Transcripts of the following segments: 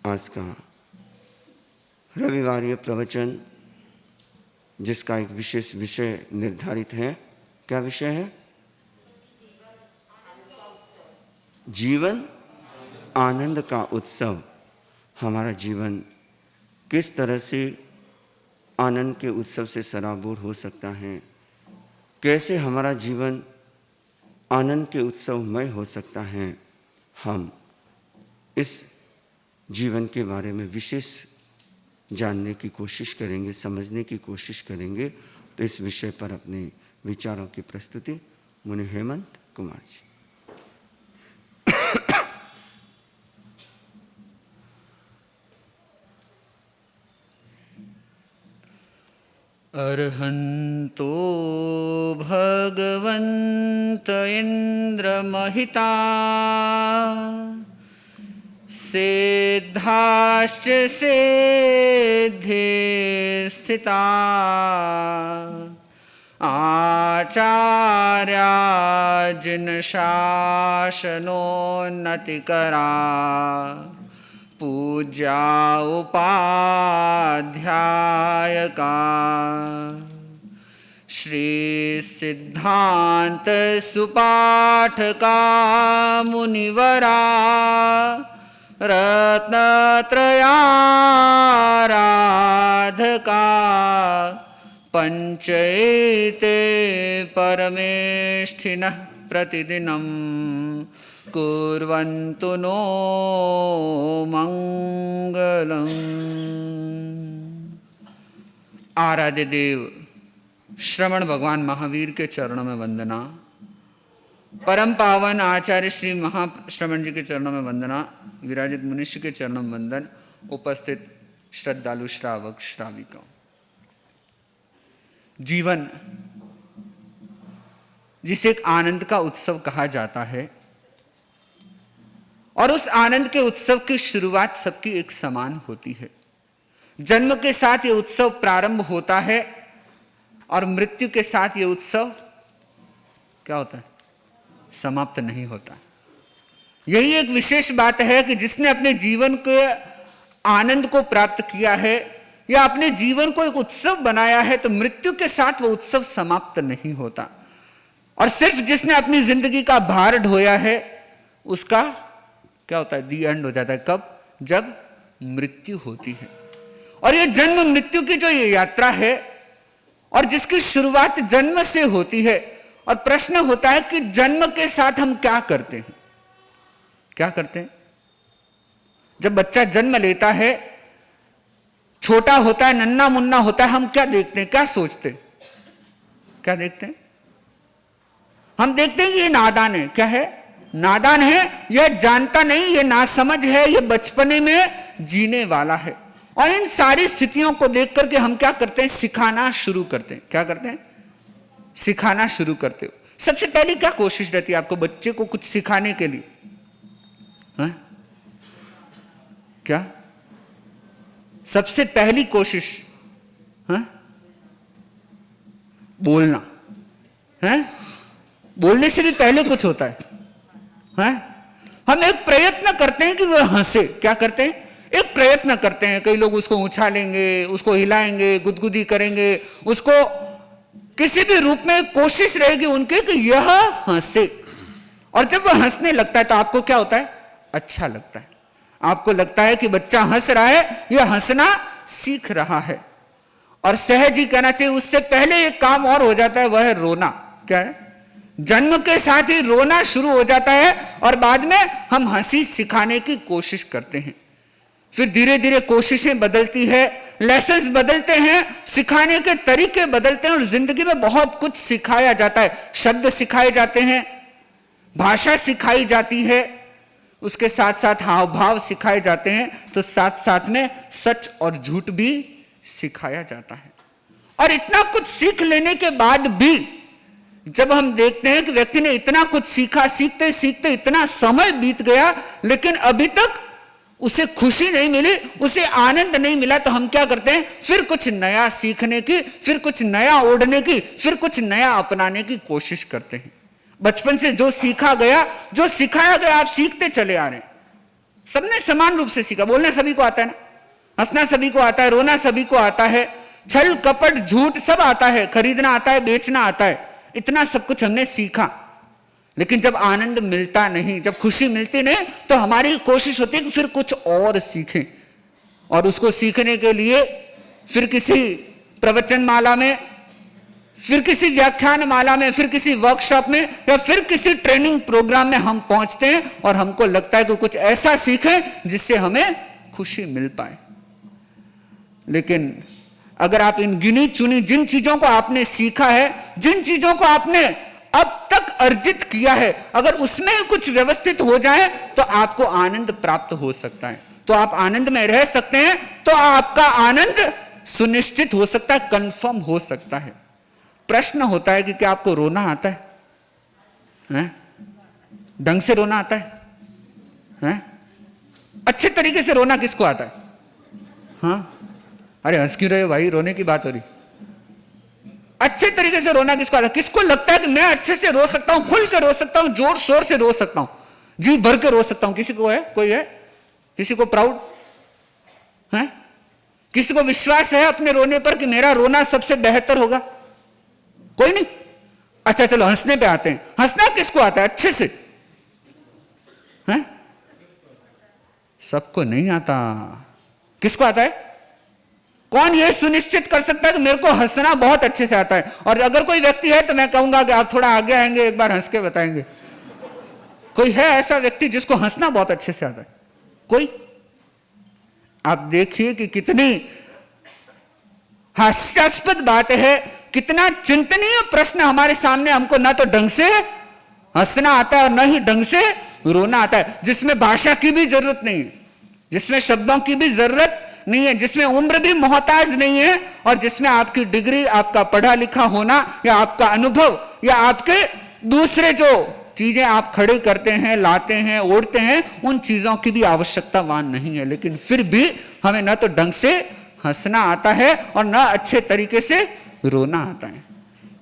आज का रविवारीय प्रवचन, जिसका एक विशेष विषय निर्धारित है। क्या विषय है? जीवन आनंद का उत्सव। हमारा जीवन किस तरह से आनंद के उत्सव से सराबोर हो सकता है, कैसे हमारा जीवन आनंद के उत्सवमय हो सकता है, हम इस जीवन के बारे में विशेष जानने की कोशिश करेंगे, समझने की कोशिश करेंगे। तो इस विषय पर अपने विचारों की प्रस्तुति मुनि हेमंत कुमार जी। अर्हन्तो भगवन्त इन्द्रमहिता सिद्धाश्च सिद्धि स्थिता आचार्या जिन शासनोन्नतिकरा पूज्या उपाध्यायका श्री सिद्धांत सुपाठका मुनिवरा रत्नत्रयाराधका पंचैते परमेष्ठिनः प्रतिदिनं कुर्वन्तु नो मंगलम्। आराध्य देव श्रवण भगवान महावीर के चरणों में वंदना। परम पावन आचार्य श्री महाश्रवण जी के चरणों में वंदना। विराजित मनुष्य के चरणों में वंदन। उपस्थित श्रद्धालु श्रावक श्राविका। जीवन जिसे एक आनंद का उत्सव कहा जाता है, और उस आनंद के उत्सव की शुरुआत सबकी एक समान होती है। जन्म के साथ यह उत्सव प्रारंभ होता है और मृत्यु के साथ यह उत्सव क्या होता है? समाप्त नहीं होता। यही एक विशेष बात है कि जिसने अपने जीवन के आनंद को प्राप्त किया है या अपने जीवन को एक उत्सव बनाया है, तो मृत्यु के साथ वह उत्सव समाप्त नहीं होता। और सिर्फ जिसने अपनी जिंदगी का भार ढोया है उसका क्या होता है? दी एंड हो जाता है। कब? जब मृत्यु होती है। और ये जन्म मृत्यु की जो ये यात्रा है और जिसकी शुरुआत जन्म से होती है, और प्रश्न होता है कि जन्म के साथ हम क्या करते हैं? क्या करते हैं? जब बच्चा जन्म लेता है, छोटा होता है, नन्ना मुन्ना होता है, हम क्या देखते हैं, क्या सोचते हैं? क्या देखते हैं? हम देखते हैं कि ये नादान है। क्या है? नादान है, यह जानता नहीं, यह नासमझ है, यह बचपने में जीने वाला है। और इन सारी स्थितियों को देख करके हम क्या करते हैं? सिखाना शुरू करते हैं। क्या करते हैं? सिखाना शुरू करते हो। सबसे पहली क्या कोशिश रहती है आपको बच्चे को कुछ सिखाने के लिए? हाँ? क्या सबसे पहली कोशिश? हाँ? बोलना है। बोलने से भी पहले कुछ होता है। हाँ? हम एक प्रयत्न करते हैं कि वह हंसे। क्या करते हैं? एक प्रयत्न करते हैं। कई लोग उसको उछालेंगे, उसको हिलाएंगे, गुदगुदी करेंगे, उसको किसी भी रूप में कोशिश रहेगी उनके कि यह हंसे। और जब वह हंसने लगता है तो आपको क्या होता है? अच्छा लगता है। आपको लगता है कि बच्चा हंस रहा है, यह हंसना सीख रहा है। और सहज ही कहना चाहिए, उससे पहले एक काम और हो जाता है, वह है रोना। क्या है? जन्म के साथ ही रोना शुरू हो जाता है और बाद में हम हंसी सिखाने की कोशिश करते हैं। फिर धीरे धीरे कोशिशें बदलती है, लेसन्स बदलते हैं, सिखाने के तरीके बदलते हैं और जिंदगी में बहुत कुछ सिखाया जाता है। शब्द सिखाए जाते हैं, भाषा सिखाई जाती है, उसके साथ साथ हाव भाव सिखाए जाते हैं, तो साथ साथ में सच और झूठ भी सिखाया जाता है। और इतना कुछ सीख लेने के बाद भी जब हम देखते हैं कि व्यक्ति ने इतना कुछ सीखा, सीखते सीखते इतना समय बीत गया, लेकिन अभी तक उसे खुशी नहीं मिली, उसे आनंद नहीं मिला, तो हम क्या करते हैं? फिर कुछ नया सीखने की, फिर कुछ नया ओढ़ने की, फिर कुछ नया अपनाने की कोशिश करते हैं। बचपन से जो सीखा गया, जो सिखाया गया, आप सीखते चले आ रहे हैं। सबने समान रूप से सीखा। बोलना सभी को आता है ना, हंसना सभी को आता है, रोना सभी को आता है, छल कपट झूठ सब आता है, खरीदना आता है, बेचना आता है, इतना सब कुछ हमने सीखा। लेकिन जब आनंद मिलता नहीं, जब खुशी मिलती नहीं, तो हमारी कोशिश होती है कि फिर कुछ और सीखें। और उसको सीखने के लिए फिर किसी प्रवचन माला में, फिर किसी व्याख्यान माला में, फिर किसी वर्कशॉप में या फिर किसी ट्रेनिंग प्रोग्राम में हम पहुंचते हैं और हमको लगता है कि कुछ ऐसा सीखें जिससे हमें खुशी मिल पाए। लेकिन अगर आप इन गिनी चुनी जिन चीजों को आपने सीखा है, जिन चीजों को आपने अब तक अर्जित किया है, अगर उसमें कुछ व्यवस्थित हो जाए तो आपको आनंद प्राप्त हो सकता है, तो आप आनंद में रह सकते हैं, तो आपका आनंद सुनिश्चित हो सकता है, कंफर्म हो सकता है। प्रश्न होता है कि क्या आपको रोना आता है? ढंग से रोना आता है? अच्छे तरीके से रोना किसको आता है? हाँ, अरे हंस क्यों रहे हो भाई, रोने की बात हो रही। अच्छे तरीके से रोना किसको आता है? किसको लगता है कि मैं अच्छे से रो सकता हूं, खुल के रो सकता हूं, जोर शोर से रो सकता हूं, जी भर के रो सकता हूं? किसी को है? कोई है? किसी को प्राउड है? किसी को विश्वास है अपने रोने पर कि मेरा रोना सबसे बेहतर होगा? कोई नहीं। अच्छा चलो हंसने पे आते हैं। हंसना किसको आता है अच्छे से? हैं? सबको नहीं आता। किसको आता है? कौन ये सुनिश्चित कर सकता है कि मेरे को हंसना बहुत अच्छे से आता है? और अगर कोई व्यक्ति है तो मैं कहूंगा कि आप थोड़ा आगे आएंगे, एक बार हंस के बताएंगे। कोई है ऐसा व्यक्ति जिसको हंसना बहुत अच्छे से आता है? कोई? आप देखिए कि कितनी हास्यास्पद बात है, कितना चिंतनीय प्रश्न हमारे सामने। हमको ना तो ढंग से हंसना आता है और ना ही ढंग से रोना आता है, जिसमें भाषा की भी जरूरत नहीं है, जिसमें शब्दों की भी जरूरत नहीं है, जिसमें उम्र भी मोहताज नहीं है, और जिसमें आपकी डिग्री, आपका पढ़ा लिखा होना या आपका अनुभव या आपके दूसरे जो चीजें आप खड़े करते हैं, लाते हैं, ओढ़ते हैं, उन चीजों की भी आवश्यकता वान नहीं है। लेकिन फिर भी हमें न तो ढंग से हंसना आता है और न अच्छे तरीके से रोना आता है।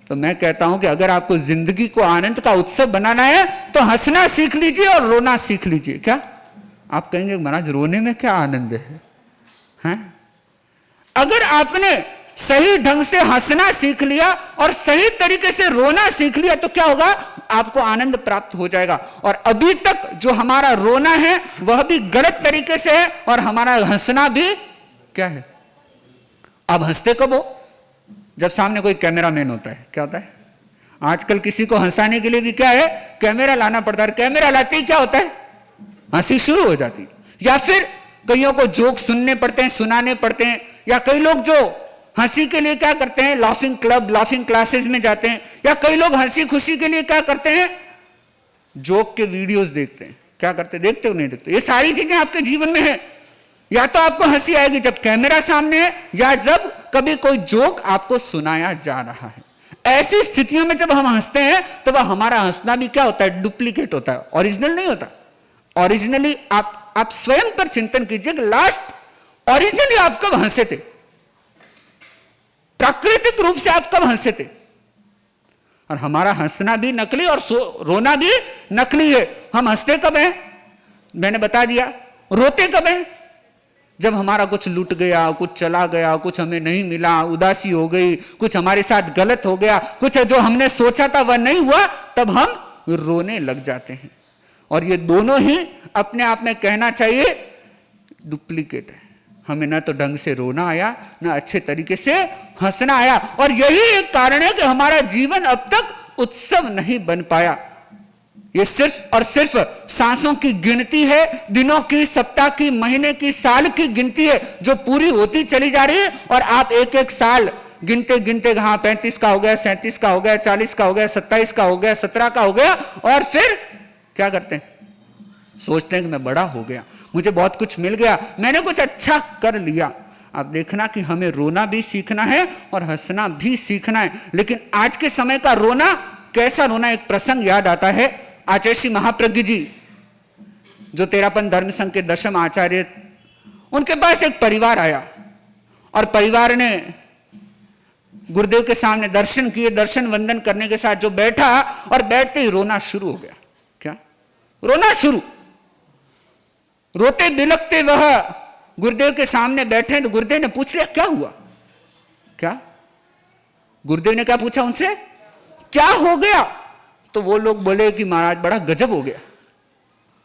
तो मैं कहता हूं कि अगर आपको जिंदगी को आनंद का उत्सव बनाना है तो हंसना सीख लीजिए और रोना सीख लीजिए। क्या आप कहेंगे महाराज रोने में क्या आनंद है? अगर आपने सही ढंग से हंसना सीख लिया और सही तरीके से रोना सीख लिया तो क्या होगा? आपको आनंद प्राप्त हो जाएगा। और अभी तक जो हमारा रोना है वह भी गलत तरीके से है और हमारा हंसना भी क्या है? अब हंसते कब हो? जब सामने कोई कैमरामैन होता है। क्या होता है आजकल? किसी को हंसाने के लिए भी क्या है? कैमरा लाना पड़ता है। कैमरा लाते ही क्या होता है? हंसी शुरू हो जाती है। या फिर कईयों को जोक सुनने पड़ते हैं, सुनाने पड़ते हैं, या कई लोग जो हंसी के लिए क्या करते हैं? लाफिंग क्लब, लाफिंग क्लासेस में जाते हैं, या कई लोग हंसी खुशी के लिए क्या करते हैं? जोक के वीडियोस देखते हैं। क्या करते? देखते हो नहीं देखते? ये सारी चीजें आपके जीवन में है। या तो आपको हंसी आएगी जब कैमरा सामने है, या जब कभी कोई जोक आपको सुनाया जा रहा है। ऐसी स्थितियों में जब हम हंसते हैं तो वह हमारा हंसना भी क्या होता है? डुप्लीकेट होता है, ओरिजिनल नहीं होता। ओरिजिनली आप स्वयं पर चिंतन कीजिए कि लास्ट ओरिजिनली आप कब हंसे थे? प्राकृतिक रूप से आप कब हंसे थे? और हमारा हंसना भी नकली और रोना भी नकली है। हम हंसते कब हैं? मैंने बता दिया। रोते कब हैं? जब हमारा कुछ लूट गया, कुछ चला गया, कुछ हमें नहीं मिला, उदासी हो गई, कुछ हमारे साथ गलत हो गया, कुछ जो हमने सोचा था वह नहीं हुआ, तब हम रोने लग जाते हैं। और ये दोनों ही अपने आप में कहना चाहिए डुप्लीकेट है। हमें ना तो ढंग से रोना आया, ना अच्छे तरीके से हंसना आया। और यही एक कारण है कि हमारा जीवन अब तक उत्सव नहीं बन पाया। ये सिर्फ और सिर्फ सांसों की गिनती है, दिनों की, सप्ताह की, महीने की, साल की गिनती है जो पूरी होती चली जा रही है। और आप एक एक साल गिनते गिनते हाँ 35 का हो गया, 37 का हो गया, 40 का हो गया, 27 का हो गया, 17 का हो गया, और फिर क्या करते हैं? सोचते हैं कि मैं बड़ा हो गया, मुझे बहुत कुछ मिल गया, मैंने कुछ अच्छा कर लिया। आप देखना कि हमें रोना भी सीखना है और हंसना भी सीखना है। लेकिन आज के समय का रोना कैसा रोना? एक प्रसंग याद आता है। आचार्य श्री महाप्रज्ञ जी जो तेरापन धर्म संघ के 10वें आचार्य, उनके पास एक परिवार आया और परिवार ने गुरुदेव के सामने दर्शन किए। दर्शन वंदन करने के साथ जो बैठा और बैठते ही रोना शुरू हो गया। क्या? रोना शुरू। रोते बिलखते वह गुरुदेव के सामने बैठे, तो गुरुदेव ने पूछ लिया क्या हुआ, क्या गुरुदेव ने क्या पूछा उनसे, क्या हो गया? तो वो लोग बोले कि महाराज बड़ा गजब हो गया।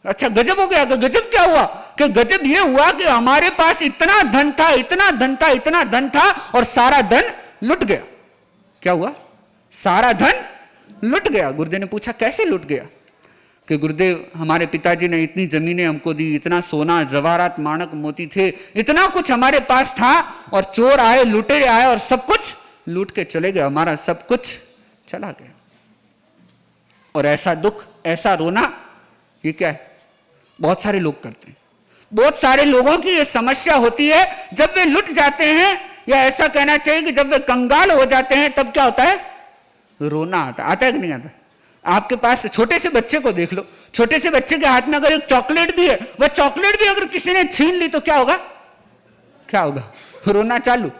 अच्छा गजब हो गया? गजब क्या हुआ? कि गजब ये हुआ कि हमारे पास इतना धन था, इतना धन था, इतना धन था, और सारा धन लुट गया। क्या हुआ? सारा धन लुट गया। गुरुदेव ने पूछा कैसे लुट गया? कि गुरुदेव हमारे पिताजी ने इतनी जमीनें हमको दी, इतना सोना जवाहरात माणक मोती थे, इतना कुछ हमारे पास था, और चोर आए, लुटेरे आए और सब कुछ लूट के चले गए, हमारा सब कुछ चला गया। और ऐसा दुख, ऐसा रोना, ये क्या है? बहुत सारे लोग करते हैं। बहुत सारे लोगों की ये समस्या होती है, जब वे लुट जाते हैं, या ऐसा कहना चाहिए कि जब वे कंगाल हो जाते हैं, तब क्या होता है? रोना आता है कि नहीं आता? आपके पास छोटे से बच्चे को देख लो, छोटे से बच्चे के हाथ में अगर एक चॉकलेट भी है, वह चॉकलेट भी अगर किसी ने छीन ली तो क्या होगा? क्या होगा? रोना चालू।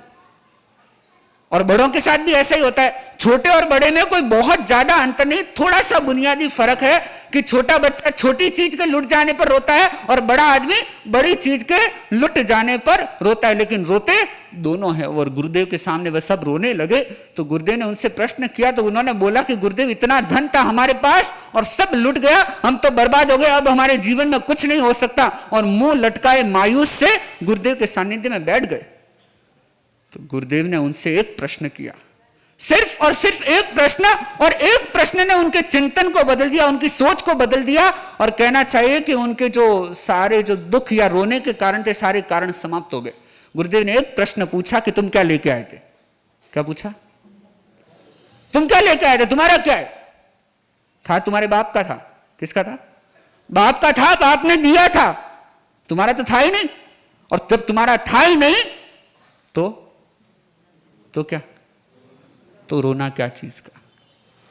और बड़ों के साथ भी ऐसा ही होता है। छोटे और बड़े में कोई बहुत ज्यादा अंतर नहीं, थोड़ा सा बुनियादी फर्क है कि छोटा बच्चा छोटी चीज के लुट जाने पर रोता है, और बड़ा आदमी बड़ी चीज के लुट जाने पर रोता है, लेकिन रोते दोनों हैं। और गुरुदेव के सामने वह सब रोने लगे, तो गुरुदेव ने उनसे प्रश्न किया, तो उन्होंने बोला कि गुरुदेव इतना धन था हमारे पास और सब लुट गया, हम तो बर्बाद हो गए, अब हमारे जीवन में कुछ नहीं हो सकता। और मुंह लटकाए मायूस से गुरुदेव के सानिध्य में बैठ गए। तो गुरुदेव ने उनसे एक प्रश्न किया, सिर्फ और सिर्फ एक प्रश्न, और एक प्रश्न ने उनके चिंतन को बदल दिया, उनकी सोच को बदल दिया, और कहना चाहिए कि उनके जो सारे जो दुख या रोने के कारण थे, सारे कारण समाप्त हो गए। गुरुदेव ने एक प्रश्न पूछा कि तुम क्या लेके आए थे? क्या पूछा? तुम क्या लेके आए थे? तुम्हारा क्या है? था तुम्हारे बाप का था। किसका था? बाप का था, बाप ने दिया था, तुम्हारा तो था ही नहीं। और जब तुम्हारा था ही नहीं तो क्या? तो रोना क्या चीज का?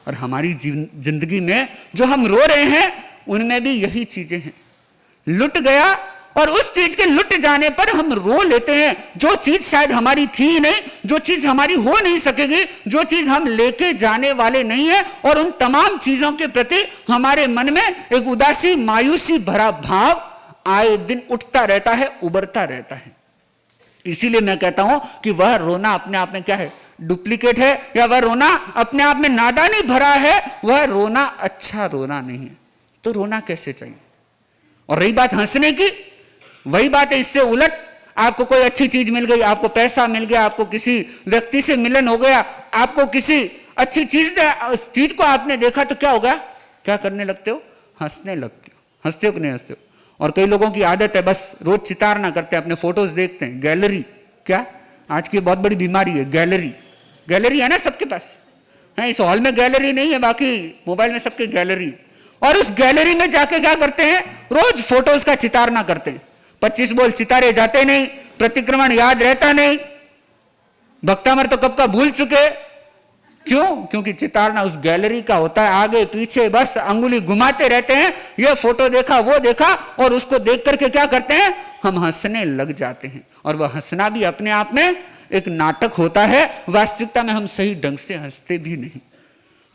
और हमारी जिंदगी में जो हम रो रहे हैं, उनमें भी यही चीजें हैं। लुट गया, और उस चीज के लुट जाने पर हम रो लेते हैं, जो चीज शायद हमारी थी ही नहीं, जो चीज हमारी हो नहीं सकेगी, जो चीज हम लेके जाने वाले नहीं है, और उन तमाम चीजों के प्रति हमारे मन में एक उदासी, मायूसी भरा भाव आए दिन उठता रहता है, उभरता रहता है। इसीलिए मैं कहता हूं कि वह रोना अपने आप में क्या है? डुप्लीकेट है, या वह रोना अपने आप में नादानी भरा है, वह रोना अच्छा रोना नहीं है। तो रोना कैसे चाहिए? और रही बात हंसने की, वही बात है इससे उलट। आपको कोई अच्छी चीज मिल गई, आपको पैसा मिल गया, आपको किसी व्यक्ति से मिलन हो गया, आपको किसी अच्छी चीज को आपने देखा, तो क्या होगा? क्या करने लगते हो? हंसने लगते हो। हंसते हो कि नहीं हंसते हो? और कई लोगों की आदत है, बस रोज चितारना करते हैं, अपने फोटोज देखते हैं, गैलरी। क्या आज की बहुत बड़ी बीमारी है गैलरी। गैलरी है ना सबके पास है, इस हॉल में गैलरी नहीं है, बाकी मोबाइल में सबके गैलरी। और उस गैलरी में जाके क्या करते हैं? रोज फोटोज का चितारना करते हैं। 25 बोल चितारे जाते नहीं, प्रतिक्रमण याद रहता नहीं, भक्तामर तो कब का भूल चुके। क्यों? क्योंकि चितारना उस गैलरी का होता है, आगे पीछे बस अंगुली घुमाते रहते हैं, ये फोटो देखा, वो देखा, और उसको देख करके क्या करते हैं? हम हंसने लग जाते हैं। और वह हंसना भी अपने आप में एक नाटक होता है, वास्तविकता में हम सही ढंग से हंसते भी नहीं।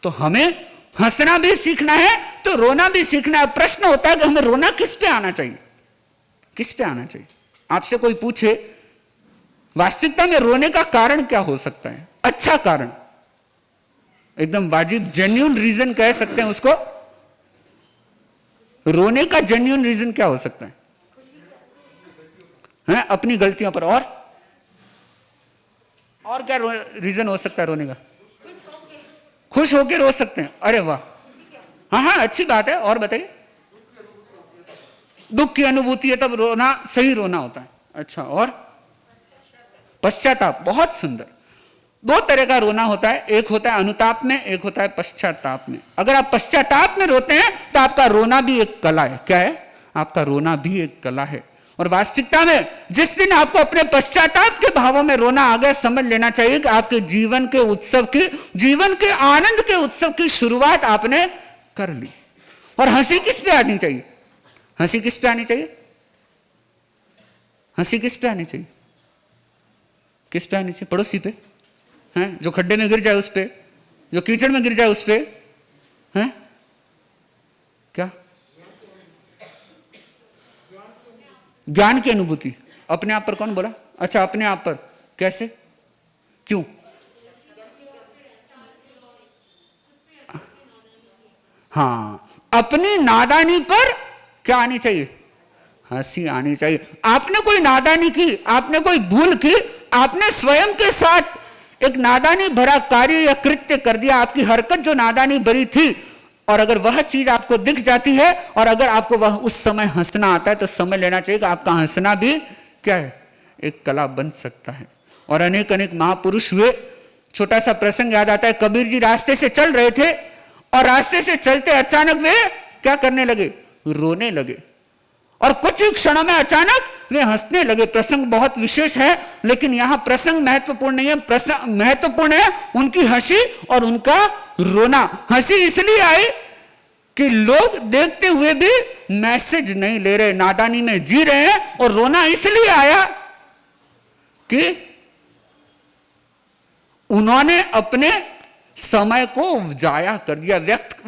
तो हमें हंसना भी सीखना है, तो रोना भी सीखना है। प्रश्न होता है कि हमें रोना किस पे आना चाहिए? किस पे आना चाहिए? आपसे कोई पूछे वास्तविकता में रोने का कारण क्या हो सकता है? अच्छा कारण, एकदम वाजिब, जेन्युइन रीजन कह सकते हैं उसको। रोने का जेन्युइन रीजन क्या हो सकता है? अपनी गलतियों पर। और क्या रीजन हो सकता है रोने का? खुश होके रो सकते हैं। अरे वाह, हाँ हाँ अच्छी बात है। और बताइए। दुख की अनुभूति है तब रोना सही रोना होता है। अच्छा, और पश्चाताप, बहुत सुंदर। दो तरह का रोना होता है, एक होता है अनुताप में, एक होता है पश्चाताप में। अगर आप पश्चाताप में रोते हैं तो आपका रोना भी एक कला है। क्या है? आपका रोना भी एक कला है। और वास्तविकता में जिस दिन आपको अपने पश्चाताप के भावों में रोना आ गया, समझ लेना चाहिए कि आपके जीवन के उत्सव की, जीवन के आनंद के उत्सव की शुरुआत आपने कर ली। और हंसी किस पे आनी चाहिए? हंसी किस पे आनी चाहिए? हंसी किस पे आनी चाहिए? किस पे आनी चाहिए? पड़ोसी पे हैं, जो खड्डे में गिर जाए उस पे, जो कीचड़ में गिर जाए उस पे, हैं? क्या ज्ञान की अनुभूति। अपने आप पर कौन बोला? अच्छा, अपने आप पर कैसे, क्यों? हाँ, अपनी नादानी पर क्या आनी चाहिए? हंसी आनी चाहिए। आपने कोई नादानी की, आपने कोई भूल की, आपने स्वयं के साथ एक नादानी भरा कार्य या कृत्य कर दिया, आपकी हरकत जो नादानी भरी थी, और अगर वह चीज आपको दिख जाती है और अगर आपको वह उस समय हंसना आता है, तो समझ लेना चाहिए कि आपका हंसना भी क्या है? एक कला बन सकता है। और अनेक अनेक महापुरुष हुए। छोटा सा प्रसंग याद आता है, कबीर जी रास्ते से चल रहे थे और रास्ते से चलते अचानक वे क्या करने लगे? रोने लगे। और कुछ ही क्षणों में अचानक वे हंसने लगे। प्रसंग बहुत विशेष है, लेकिन यहां प्रसंग महत्वपूर्ण नहीं है, प्रसंग महत्वपूर्ण है उनकी हंसी और उनका रोना। हंसी इसलिए आई कि लोग देखते हुए भी मैसेज नहीं ले रहे, नादानी में जी रहे हैं। और रोना इसलिए आया कि उन्होंने अपने समय को जाया कर दिया,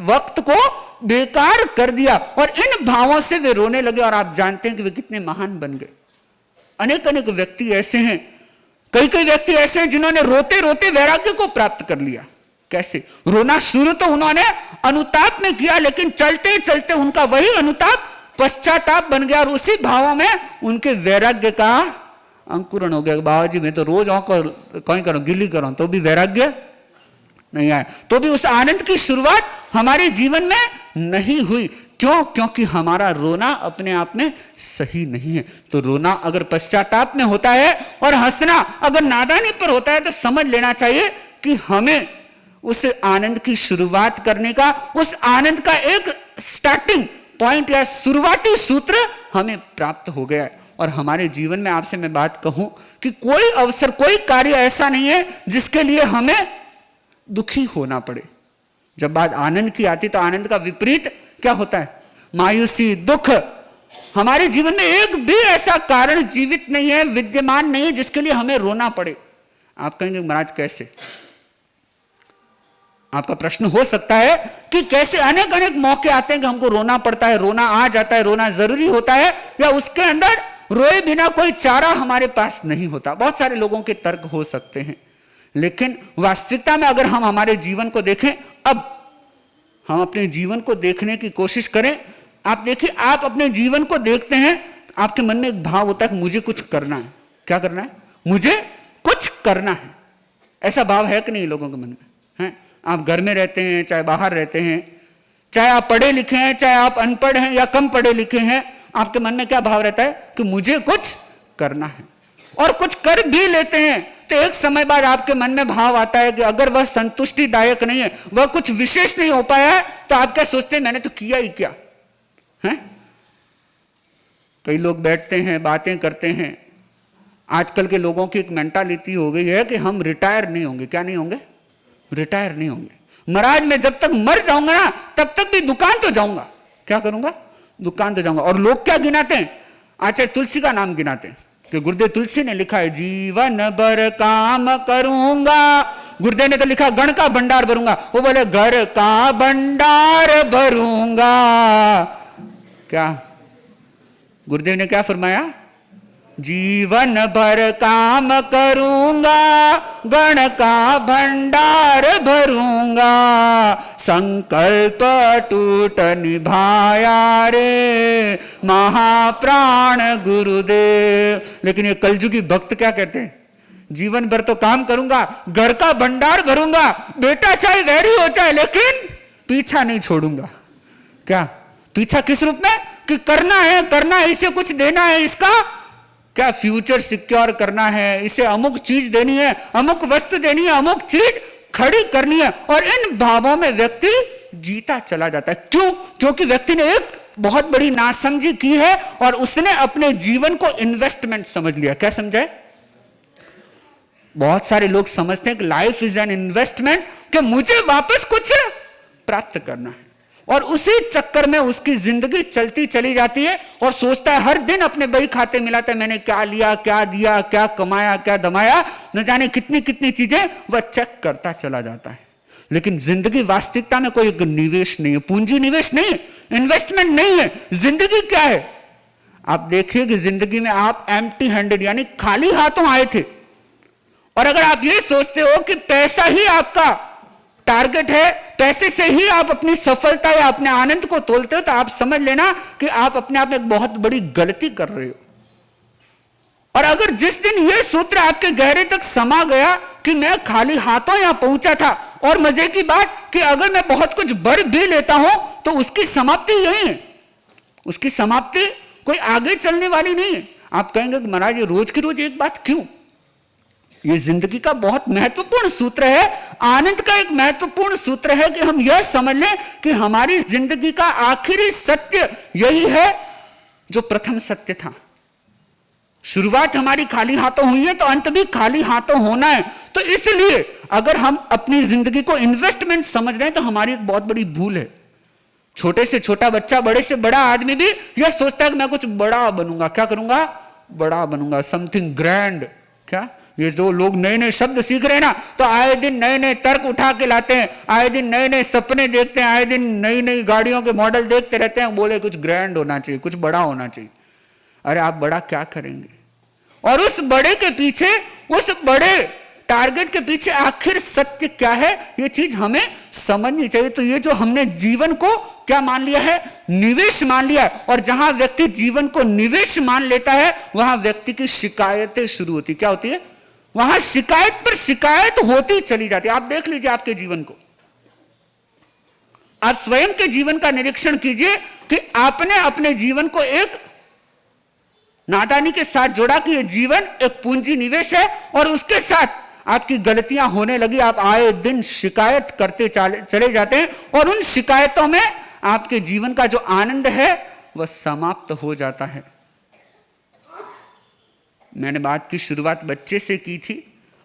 वक्त को बेकार कर दिया, और इन भावों से वे रोने लगे। और आप जानते हैं कि वे कितने महान बन गए। अनेक अनेक व्यक्ति ऐसे हैं, कई कई व्यक्ति ऐसे हैं जिन्होंने रोते रोते वैराग्य को प्राप्त कर लिया। कैसे? रोना शुरू तो उन्होंने अनुताप में किया, लेकिन चलते चलते उनका वही अनुताप पश्चाताप बन गया, और उसी भावों में उनके वैराग्य का अंकुरण हो गया। बाबा जी मैं तो रोज कहीं करूं, गिल्ली करूं, तो भी वैराग्य नहीं आया, तो भी उस आनंद की शुरुआत हमारे जीवन में नहीं हुई। क्यों? क्योंकि हमारा रोना अपने आप में सही नहीं है। तो रोना अगर पश्चाताप में होता है और हंसना अगर नादानी पर होता है, तो समझ लेना चाहिए कि हमें उस आनंद की शुरुआत करने का, उस आनंद का एक स्टार्टिंग पॉइंट या शुरुआती सूत्र हमें प्राप्त हो गया है। और हमारे जीवन में आपसे मैं बात कहूं कि कोई अवसर, कोई कार्य ऐसा नहीं है जिसके लिए हमें दुखी होना पड़े। जब बात आनंद की आती तो आनंद का विपरीत क्या होता है? मायूसी, दुख। हमारे जीवन में एक भी ऐसा कारण जीवित नहीं है, विद्यमान नहीं है जिसके लिए हमें रोना पड़े। आप कहेंगे महाराज कैसे? आपका प्रश्न हो सकता है कि कैसे? अनेक अनेक मौके आते हैं कि हमको रोना पड़ता है, रोना आ जाता है, रोना जरूरी होता है, या उसके अंदर रोए बिना कोई चारा हमारे पास नहीं होता। बहुत सारे लोगों के तर्क हो सकते हैं, लेकिन वास्तविकता में अगर हम हमारे जीवन को देखें, अब हम अपने जीवन को देखने की कोशिश करें। आप देखिए, आप अपने जीवन को देखते हैं, आपके मन में एक भाव होता है कि मुझे कुछ करना है। क्या करना है? मुझे कुछ करना है। ऐसा भाव है कि नहीं लोगों के मन में? है? आप घर में रहते हैं, चाहे बाहर रहते हैं, चाहे आप पढ़े लिखे हैं, चाहे आप अनपढ़ हैं या कम पढ़े लिखे हैं, आपके मन में क्या भाव रहता है कि मुझे कुछ करना है। और कुछ कर भी लेते हैं तो एक समय बाद आपके मन में भाव आता है कि अगर वह संतुष्टिदायक नहीं है, वह कुछ विशेष नहीं हो पाया है, तो आप क्या सोचते हैं? मैंने तो किया ही क्या है? कई लोग बैठते हैं, बातें करते हैं। आजकल के लोगों की एक मेंटालिटी हो गई है कि हम रिटायर नहीं होंगे। क्या नहीं होंगे? रिटायर नहीं होंगे। महाराज मैं जब तक मर जाऊंगा ना, तब तक भी दुकान तो जाऊंगा। क्या करूंगा? दुकान तो जाऊंगा। और लोग क्या गिनाते हैं? आचार्य तुलसी का नाम गिनाते हैं कि गुरुदेव तुलसी ने लिखा है जीवन भर काम करूंगा। गुरुदेव ने तो लिखा गण का भंडार भरूंगा, वो बोले घर का भंडार भरूंगा। क्या गुरुदेव ने क्या फरमाया? जीवन भर काम करूंगा, गण का भंडार भरूंगा, संकल्प टूट निभाया रे महाप्राण गुरुदेव। लेकिन ये कलयुगी भक्त क्या कहते हैं? जीवन भर तो काम करूंगा, घर का भंडार भरूंगा, बेटा चाहे वैरी हो जाए, लेकिन पीछा नहीं छोड़ूंगा। क्या पीछा? किस रूप में? कि करना है, करना है, इसे कुछ देना है, इसका क्या फ्यूचर सिक्योर करना है, इसे अमुक चीज देनी है, अमुक वस्तु देनी है, अमुक चीज खड़ी करनी है। और इन भावों में व्यक्ति जीता चला जाता है। क्यों? क्योंकि व्यक्ति ने एक बहुत बड़ी नासमझी की है और उसने अपने जीवन को इन्वेस्टमेंट समझ लिया। क्या समझा है? बहुत सारे लोग समझते हैं कि लाइफ इज एन इन्वेस्टमेंट, कि मुझे वापस कुछ प्राप्त करना है, और उसी चक्कर में उसकी जिंदगी चलती चली जाती है और सोचता है, हर दिन अपने बही खाते मिलाता है, मैंने क्या लिया, क्या दिया, क्या कमाया, क्या दमाया, न जाने कितनी कितनी चीजें वह चेक करता चला जाता है। लेकिन जिंदगी वास्तविकता में कोई निवेश नहीं है, पूंजी निवेश नहीं है, इन्वेस्टमेंट नहीं है। जिंदगी क्या है? आप देखिए कि जिंदगी में आप एम्प्टी हैंडेड यानी खाली हाथों आए थे, और अगर आप ये सोचते हो कि पैसा ही आपका टारगेट है, पैसे से ही आप अपनी सफलता या अपने आनंद को तोलते हो, तो आप समझ लेना कि आप अपने आप में एक बहुत बड़ी गलती कर रहे हो। और अगर जिस दिन यह सूत्र आपके गहरे तक समा गया कि मैं खाली हाथों यहां पहुंचा था, और मजे की बात कि अगर मैं बहुत कुछ बर भी लेता हूं तो उसकी समाप्ति यही है, उसकी समाप्ति कोई आगे चलने वाली नहीं है। आप कहेंगे कि महाराज ये रोज की रोज एक बात क्यों? ये जिंदगी का बहुत महत्वपूर्ण सूत्र है, आनंद का एक महत्वपूर्ण सूत्र है कि हम यह समझ लें कि हमारी जिंदगी का आखिरी सत्य यही है जो प्रथम सत्य था। शुरुआत हमारी खाली हाथों हुई है तो अंत भी खाली हाथों होना है। तो इसलिए अगर हम अपनी जिंदगी को इन्वेस्टमेंट समझ रहे हैं तो हमारी एक बहुत बड़ी भूल है। छोटे से छोटा बच्चा, बड़े से बड़ा आदमी भी यह सोचता है कि मैं कुछ बड़ा बनूंगा। क्या करूंगा? बड़ा बनूंगा, समथिंग ग्रैंड। क्या ये जो लोग नए नए शब्द सीख रहे हैं ना, तो आए दिन नए नए तर्क उठा के लाते हैं, आए दिन नए नए सपने देखते हैं, आए दिन नई नई गाड़ियों के मॉडल देखते रहते हैं, बोले कुछ ग्रैंड होना चाहिए, कुछ बड़ा होना चाहिए। अरे आप बड़ा क्या करेंगे? और उस बड़े के पीछे, उस बड़े टारगेट के पीछे आखिर सत्य क्या है, ये चीज हमें समझनी चाहिए। तो ये जो हमने जीवन को क्या मान लिया है? निवेश मान लिया है। और जहां व्यक्ति जीवन को निवेश मान लेता है वहां व्यक्ति की शिकायतें शुरू होती। क्या होती है? वहां शिकायत पर शिकायत होती चली जाती है। आप देख लीजिए आपके जीवन को, आप स्वयं के जीवन का निरीक्षण कीजिए कि आपने अपने जीवन को एक नादानी के साथ जोड़ा कि यह जीवन एक पूंजी निवेश है, और उसके साथ आपकी गलतियां होने लगी। आप आए दिन शिकायत करते चले जाते हैं, और उन शिकायतों में आपके जीवन का जो आनंद है वह समाप्त हो जाता है। मैंने बात की शुरुआत बच्चे से की थी।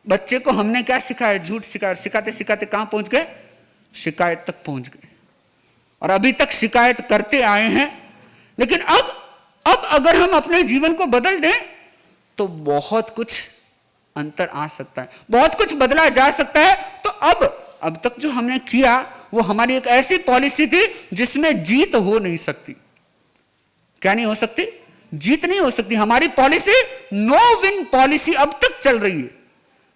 बच्चे को हमने क्या सिखाया? झूठ सिखाया। सिखाते सिखाते कहां पहुंच गए? शिकायत तक पहुंच गए, और अभी तक शिकायत करते आए हैं। लेकिन अब अगर हम अपने जीवन को बदल दें तो बहुत कुछ अंतर आ सकता है, बहुत कुछ बदला जा सकता है। तो अब तक जो हमने किया वो हमारी एक ऐसी पॉलिसी थी जिसमें जीत हो नहीं सकती। क्या नहीं हो सकती? जीत नहीं हो सकती। हमारी पॉलिसी नो विन पॉलिसी अब तक चल रही है,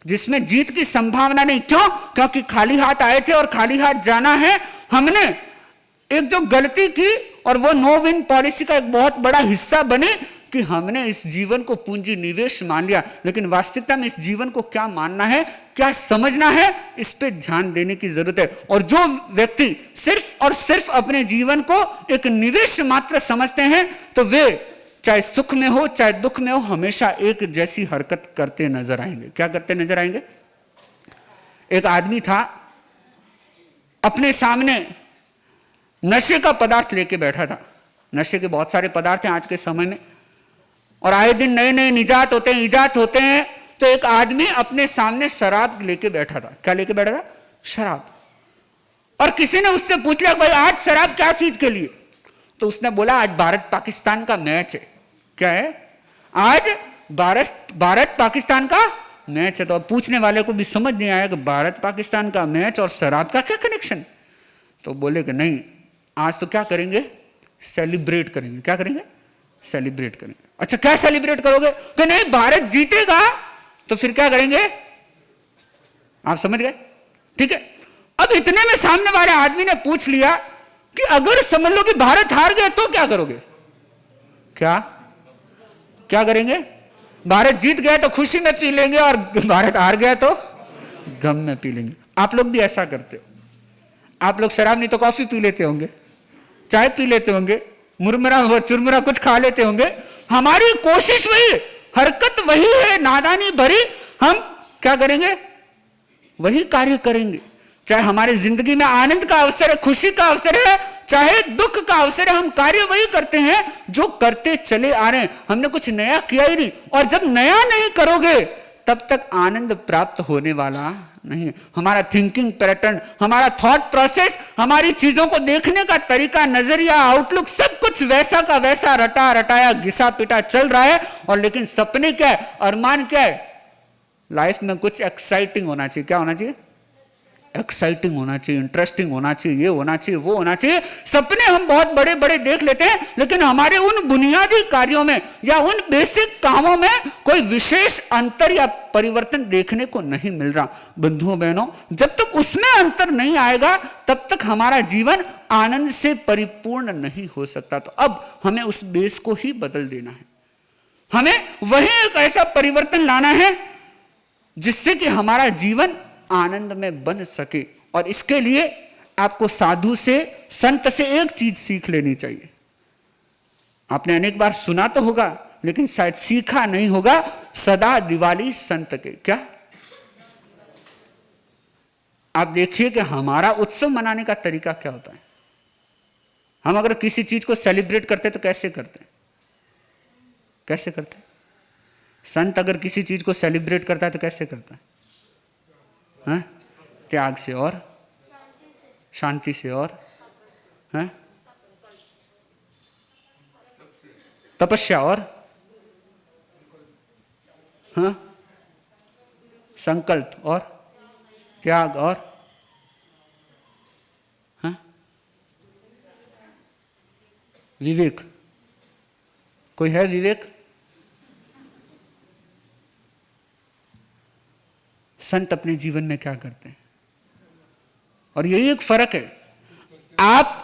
जिसमें जीत की संभावना नहीं। क्यों? क्योंकि खाली हाथ आए थे और खाली हाथ जाना है। हमने एक जो गलती की और वो नो विन पॉलिसी का एक बहुत बड़ा हिस्सा बने कि हमने इस जीवन को पूंजी निवेश मान लिया। लेकिन वास्तविकता में इस जीवन को क्या मानना है, क्या समझना है, इस पे ध्यान देने की जरूरत है। और जो व्यक्ति सिर्फ और सिर्फ अपने जीवन को एक निवेश मात्र समझते हैं तो वे चाहे सुख में हो चाहे दुख में हो हमेशा एक जैसी हरकत करते नजर आएंगे। क्या करते नजर आएंगे? एक आदमी था, अपने सामने नशे का पदार्थ लेके बैठा था। नशे के बहुत सारे पदार्थ हैं आज के समय में, और आए दिन नए नए इजाद होते हैं। तो एक आदमी अपने सामने शराब लेके बैठा था। क्या लेके बैठा था? शराब। और किसी ने उससे पूछ लिया भाई आज शराब क्या चीज के लिए? तो उसने बोला आज भारत पाकिस्तान का मैच है। क्या है? आज भारत पाकिस्तान का मैच है। तो अब पूछने वाले को भी समझ नहीं आया कि भारत पाकिस्तान का मैच और शराब का क्या कनेक्शन? तो बोले कि नहीं, आज तो क्या करेंगे? सेलिब्रेट करेंगे। क्या करेंगे? सेलिब्रेट करेंगे। अच्छा क्या सेलिब्रेट करोगे? कि नहीं भारत जीतेगा तो फिर क्या करेंगे? आप समझ गए? ठीक है। अब इतने में सामने वाले आदमी ने पूछ लिया कि अगर समझ लो कि भारत हार गया तो क्या करोगे? क्या करेंगे? भारत जीत गया तो खुशी में पी लेंगे और भारत हार गया तो गम में पी लेंगे। आप लोग भी ऐसा करते हो। आप लोग शराब नहीं तो कॉफी पी लेते होंगे, चाय पी लेते होंगे, मुरमुरा चुरमुरा कुछ खा लेते होंगे। हमारी कोशिश वही, हरकत वही है, नादानी भरी। हम क्या करेंगे? वही कार्य करेंगे। चाहे हमारी जिंदगी में आनंद का अवसर है, खुशी का अवसर है, चाहे दुख का अवसर है, हम कार्य वही करते हैं जो करते चले आ रहे हैं। हमने कुछ नया किया ही नहीं। और जब नया नहीं करोगे तब तक आनंद प्राप्त होने वाला नहीं। हमारा थिंकिंग पैटर्न, हमारा थॉट प्रोसेस, हमारी चीजों को देखने का तरीका, नजरिया, आउटलुक, सब कुछ वैसा का वैसा रटा रटाया घिसा पिटा चल रहा है। और लेकिन सपने क्या है, अरमान क्या है? लाइफ में कुछ एक्साइटिंग होना चाहिए। क्या होना चाहिए? एक्साइटिंग होना चाहिए, इंटरेस्टिंग होना चाहिए, ये होना चाहिए, वो होना चाहिए। सपने हम बहुत बड़े बड़े देख लेते हैं, लेकिन हमारे उन बुनियादी कार्यों में या उन बेसिक कामों में कोई विशेष अंतर या परिवर्तन देखने को नहीं मिल रहा। बंधुओं बहनों, जब तक उसमें अंतर नहीं आएगा तब तक हमारा जीवन आनंद से परिपूर्ण नहीं हो सकता। तो अब हमें उस बेस को ही बदल देना है, हमें वही एक ऐसा परिवर्तन लाना है जिससे कि हमारा जीवन आनंद में बन सके। और इसके लिए आपको साधु से, संत से एक चीज सीख लेनी चाहिए। आपने अनेक बार सुना तो होगा, लेकिन शायद सीखा नहीं होगा। सदा दिवाली संत के। क्या आप देखिए कि हमारा उत्सव मनाने का तरीका क्या होता है। हम अगर किसी चीज को सेलिब्रेट करते हैं तो कैसे करते हैं? कैसे करते हैं? संत अगर किसी चीज को सेलिब्रेट करता है तो कैसे करता है? हाँ? त्याग से और शांति से और हाँ? तपस्या और हाँ? संकल्प और त्याग और हाँ? विवेक। कोई है विवेक? संत अपने जीवन में क्या करते हैं? और यही एक फर्क है। आप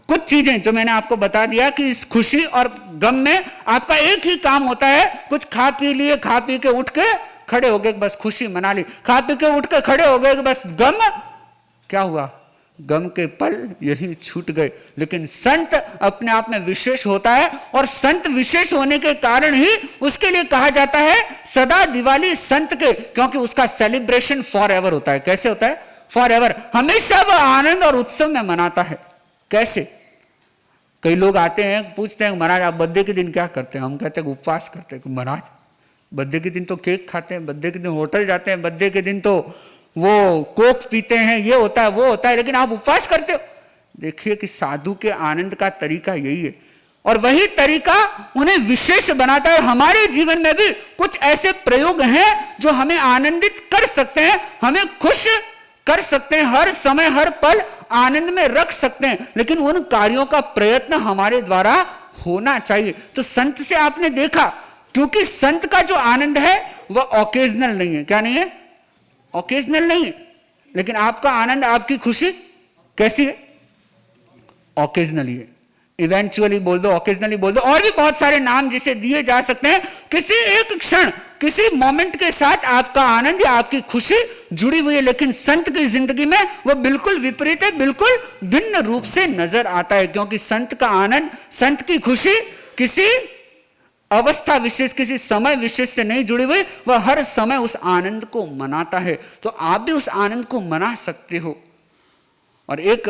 कुछ चीजें जो मैंने आपको बता दिया कि इस खुशी और गम में आपका एक ही काम होता है, कुछ खा पी लिए, खा पी के उठ के खड़े हो गए, बस खुशी मना ली, खा पी के उठ के खड़े हो गए, बस गम क्या हुआ? गम के पल यही छूट गए। लेकिन संत अपने आप में विशेष होता है, और संत विशेष होने के कारण ही उसके लिए कहा जाता है सदा दिवाली संत के, क्योंकि उसका सेलिब्रेशन फॉर एवर होता है। कैसे होता है? For ever. हमेशा वह आनंद और उत्सव में मनाता है। कैसे? कई लोग आते हैं, पूछते हैं महाराज आप बर्थडे के दिन क्या करते हैं? हम कहते हैं उपवास करते हैं। महाराज बर्थडे के दिन तो केक खाते हैं, बर्थडे के दिन होटल जाते हैं, बर्थडे के दिन तो वो कोक पीते हैं, ये होता है वो होता है, लेकिन आप उपवास करते हो। देखिए कि साधु के आनंद का तरीका यही है, और वही तरीका उन्हें विशेष बनाता है। हमारे जीवन में भी कुछ ऐसे प्रयोग हैं जो हमें आनंदित कर सकते हैं, हमें खुश कर सकते हैं, हर समय हर पल आनंद में रख सकते हैं, लेकिन उन कार्यों का प्रयत्न हमारे द्वारा होना चाहिए। तो संत से आपने देखा, क्योंकि संत का जो आनंद है वह ओकेजनल नहीं है। क्या नहीं है? ओकेजनल नहीं है। लेकिन आपका आनंद, आपकी खुशी कैसी है? ओकेजनली है। इवेंचुअली बोल दो, ओकेजनली बोल दो, और भी बहुत सारे नाम जिसे दिए जा सकते हैं। किसी एक क्षण, किसी मोमेंट के साथ आपका आनंद या आपकी खुशी जुड़ी हुई है, लेकिन संत की जिंदगी में वो बिल्कुल विपरीत है, बिल्कुल भिन्न रूप से नजर आता है। क्योंकि संत का आनंद, संत की खुशी किसी अवस्था विशेष, किसी समय विशेष से नहीं जुड़ी हुई, वह हर समय उस आनंद को मनाता है। तो आप भी उस आनंद को मना सकते हो। और एक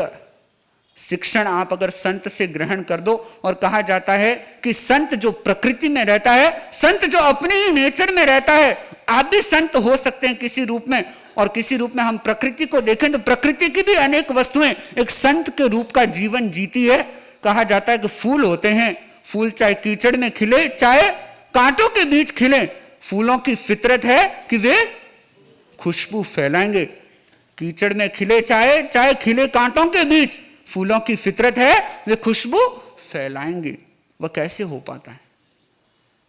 शिक्षण आप अगर संत से ग्रहण कर दो, और कहा जाता है कि संत जो प्रकृति में रहता है, संत जो अपने ही नेचर में रहता है, आप भी संत हो सकते हैं किसी रूप में। और किसी रूप में हम प्रकृति को देखें तो प्रकृति की भी अनेक वस्तुएं एक संत के रूप का जीवन जीती है। कहा जाता है कि फूल होते हैं, फूल चाहे कीचड़ में खिले, चाहे कांटों के बीच खिले, फूलों की फितरत है कि वे खुशबू फैलाएंगे। कीचड़ में खिले चाहे खिले कांटों के बीच, फूलों की फितरत है वे खुशबू फैलाएंगे। वह कैसे हो पाता है?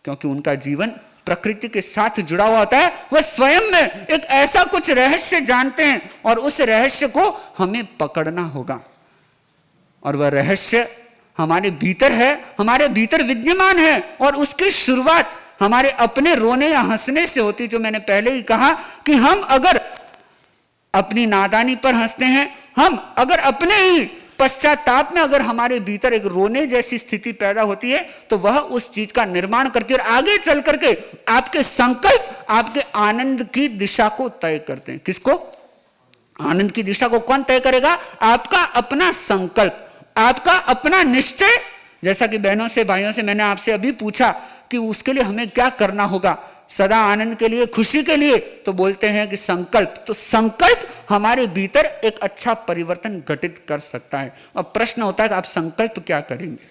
क्योंकि उनका जीवन प्रकृति के साथ जुड़ा हुआ होता है। वह स्वयं में एक ऐसा कुछ रहस्य जानते हैं, और उस रहस्य को हमें पकड़ना होगा। और वह रहस्य हमारे भीतर है, हमारे भीतर विद्यमान है, और उसकी शुरुआत हमारे अपने रोने या हंसने से होती। जो मैंने पहले ही कहा कि हम अगर अपनी नादानी पर हंसते हैं, हम अगर अपने ही पश्चाताप में अगर हमारे भीतर एक रोने जैसी स्थिति पैदा होती है, तो वह उस चीज का निर्माण करती है, और आगे चल करके आपके संकल्प आपके आनंद की दिशा को तय करते हैं। किसको? आनंद की दिशा को कौन तय करेगा? आपका अपना संकल्प, आपका अपना निश्चय। जैसा कि बहनों से, भाइयों से मैंने आपसे अभी पूछा कि उसके लिए हमें क्या करना होगा सदा आनंद के लिए, खुशी के लिए, तो बोलते हैं कि संकल्प। तो संकल्प हमारे भीतर एक अच्छा परिवर्तन घटित कर सकता है। अब प्रश्न होता है कि आप संकल्प क्या करेंगे?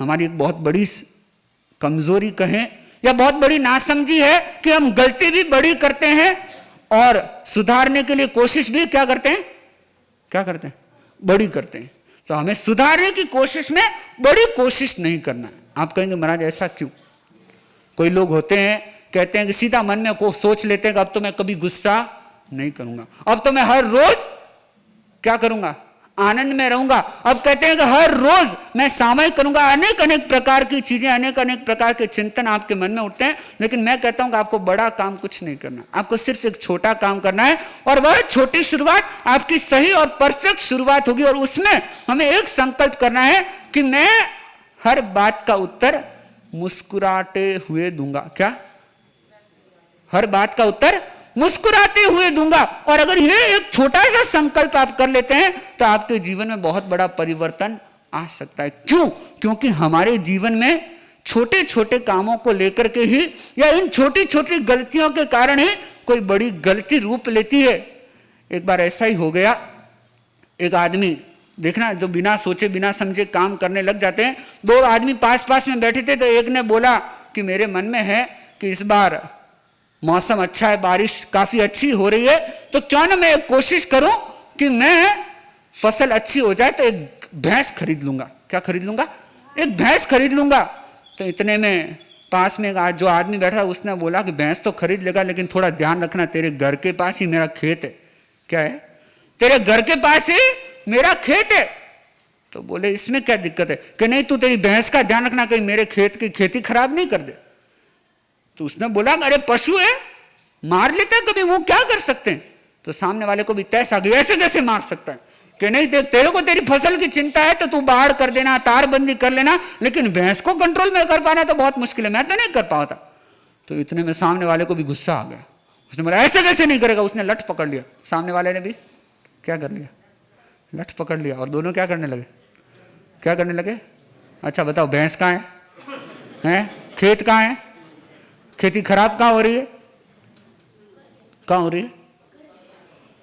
हमारी एक बहुत बड़ी कमजोरी कहें या बहुत बड़ी नासमझी है कि हम गलती भी बड़ी करते हैं और सुधारने के लिए कोशिश भी क्या करते हैं, क्या करते हैं, बड़ी करते हैं। तो हमें सुधारने की कोशिश में बड़ी कोशिश नहीं करना है। आप कहेंगे महाराज ऐसा क्यों? कोई लोग होते हैं कहते हैं कि सीधा मन में को सोच लेते हैं कि अब तो मैं कभी गुस्सा नहीं करूंगा, अब तो मैं हर रोज क्या करूंगा, आनंद में रहूंगा। अब कहते हैं कि हर रोज मैं सामयिक करूंगा। अनेक अनेक प्रकार की चीजें, अनेक अनेक प्रकार के चिंतन आपके मन में उठते हैं, लेकिन मैं कहता हूं कि आपको बड़ा काम कुछ नहीं करना, आपको सिर्फ एक छोटा काम करना है, और वह छोटी शुरुआत आपकी सही और परफेक्ट शुरुआत होगी। और उसमें हमें एक संकल्प करना है कि मैं हर बात का उत्तर मुस्कुराते हुए दूंगा। क्या? हर बात का उत्तर मुस्कुराते हुए दूंगा। और अगर ये एक छोटा सा संकल्प आप कर लेते हैं तो आपके जीवन में बहुत बड़ा परिवर्तन आ सकता है। क्यों? क्योंकि हमारे जीवन में छोटे छोटे कामों को लेकर के ही, या इन छोटी छोटी गलतियों के कारण ही कोई बड़ी गलती रूप लेती है। एक बार ऐसा ही हो गया, एक आदमी, देखना जो बिना सोचे बिना समझे काम करने लग जाते हैं। दो आदमी पास पास में बैठे थे, तो एक ने बोला कि मेरे मन में है कि इस बार मौसम अच्छा है, बारिश काफी अच्छी हो रही है, तो क्यों ना मैं कोशिश करूं कि मैं फसल अच्छी हो जाए तो एक भैंस खरीद लूंगा। क्या खरीद लूंगा? एक भैंस खरीद लूंगा। तो इतने में पास में जो आदमी बैठा उसने बोला कि भैंस तो खरीद लेगा, लेकिन थोड़ा ध्यान रखना, तेरे घर के पास ही मेरा खेत है। क्या है? तेरे घर के पास ही मेरा खेत है। तो बोले इसमें क्या दिक्कत है? कि नहीं, तू तेरी भैंस का ध्यान रखना, कहीं मेरे खेत की खेती खराब नहीं कर दे। तो उसने बोला अरे पशु है, मार लेता है कभी, वो क्या कर सकते हैं? तो सामने वाले को भी तैस आ गई, ऐसे कैसे मार सकता है? कि नहीं, देख तेरे को तेरी फसल की चिंता है तो तू बाढ़ कर देना, तारबंदी कर लेना, लेकिन भैंस को कंट्रोल में कर पाना तो बहुत मुश्किल है, मैं तो नहीं कर पाता। तो इतने में सामने वाले को भी गुस्सा आ गया। उसने बोला ऐसे कैसे नहीं करेगा। उसने लठ पकड़ लिया, सामने वाले ने भी क्या कर लिया, लठ पकड़ लिया, और दोनों क्या करने लगे, क्या करने लगे? अच्छा बताओ, भैंस कहाँ है? खेत कहाँ है? खेती खराब कहां हो रही है? कहां हो रही है?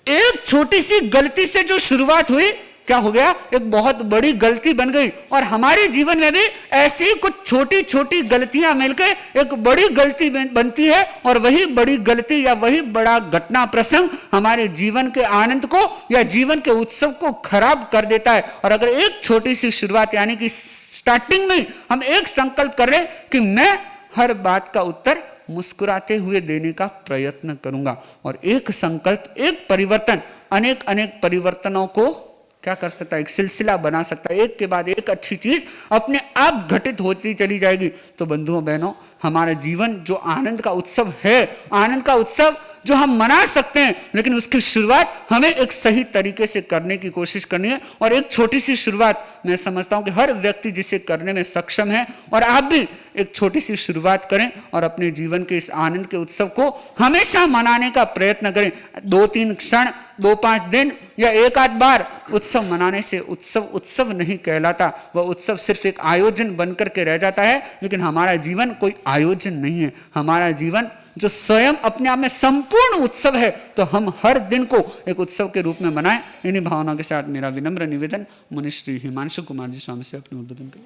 एक छोटी सी गलती से जो शुरुआत हुई, क्या हो गया? एक बहुत बड़ी गलती बन गई। और हमारे जीवन में भी ऐसी कुछ छोटी छोटी गलतियां मिलकर एक बड़ी गलती बनती है, और वही बड़ी गलती या वही बड़ा घटना प्रसंग हमारे जीवन के आनंद को या जीवन के उत्सव को खराब कर देता है। और अगर एक छोटी सी शुरुआत, यानी कि स्टार्टिंग में हम एक संकल्प कर रहे हैं कि मैं हर बात का उत्तर मुस्कुराते हुए देने का प्रयत्न करूंगा, और एक संकल्प, एक परिवर्तन अनेक अनेक परिवर्तनों को क्या कर सकता है? एक सिलसिला बना सकता है। एक के बाद एक अच्छी चीज अपने आप घटित होती चली जाएगी। तो बंधुओं बहनों, हमारा जीवन जो आनंद का उत्सव है, आनंद का उत्सव जो हम मना सकते हैं, लेकिन उसकी शुरुआत हमें एक सही तरीके से करने की कोशिश करनी है। और एक छोटी सी शुरुआत मैं समझता हूं कि हर व्यक्ति जिसे करने में सक्षम है, और आप भी एक छोटी सी शुरुआत करें और अपने जीवन के इस आनंद के उत्सव को हमेशा मनाने का प्रयत्न करें। 2-3 क्षण, 2-5 दिन या एक आध बार उत्सव मनाने से उत्सव उत्सव नहीं कहलाता। वह उत्सव सिर्फ एक आयोजन बनकर के रह जाता है, लेकिन हमारा जीवन कोई आयोजन नहीं है। हमारा जीवन जो स्वयं अपने आप में संपूर्ण उत्सव है, तो हम हर दिन को एक उत्सव के रूप में मनाएं। इन्हीं भावना के साथ मेरा विनम्र निवेदन मुनि श्री हिमांशु कुमार जी स्वामी से अपने उद्बोधन करें।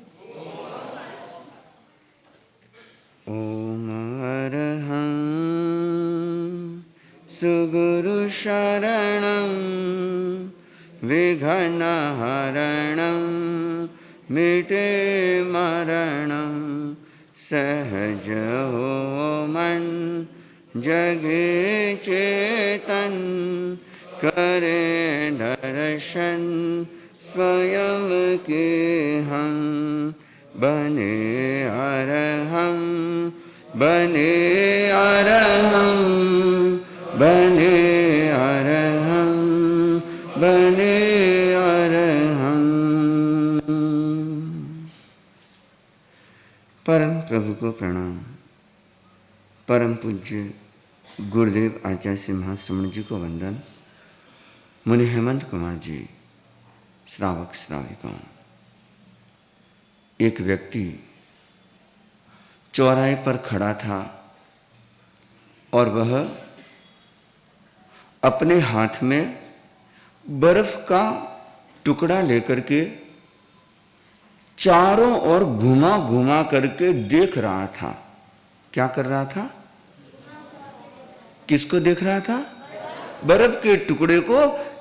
ओम अरहं सुगुरु शरणं विघ्नहरणं मिटे मरणं सहज हो मन जगे चेतन करे दर्शन स्वयं के हम बने अरहं बने अरहं बने अरहं बने अरहं। परम प्रभु को प्रणाम। परम पूज्य गुरुदेव आचार्य सिंहाश्रमण जी को वंदन। मुनि हेमंत कुमार जी, श्रावक श्राविकाओं, एक व्यक्ति चौराहे पर खड़ा था और वह अपने हाथ में बर्फ का टुकड़ा लेकर के चारों ओर घुमा घुमा करके देख रहा था। क्या कर रहा था? किसको देख रहा था? बर्फ के टुकड़े को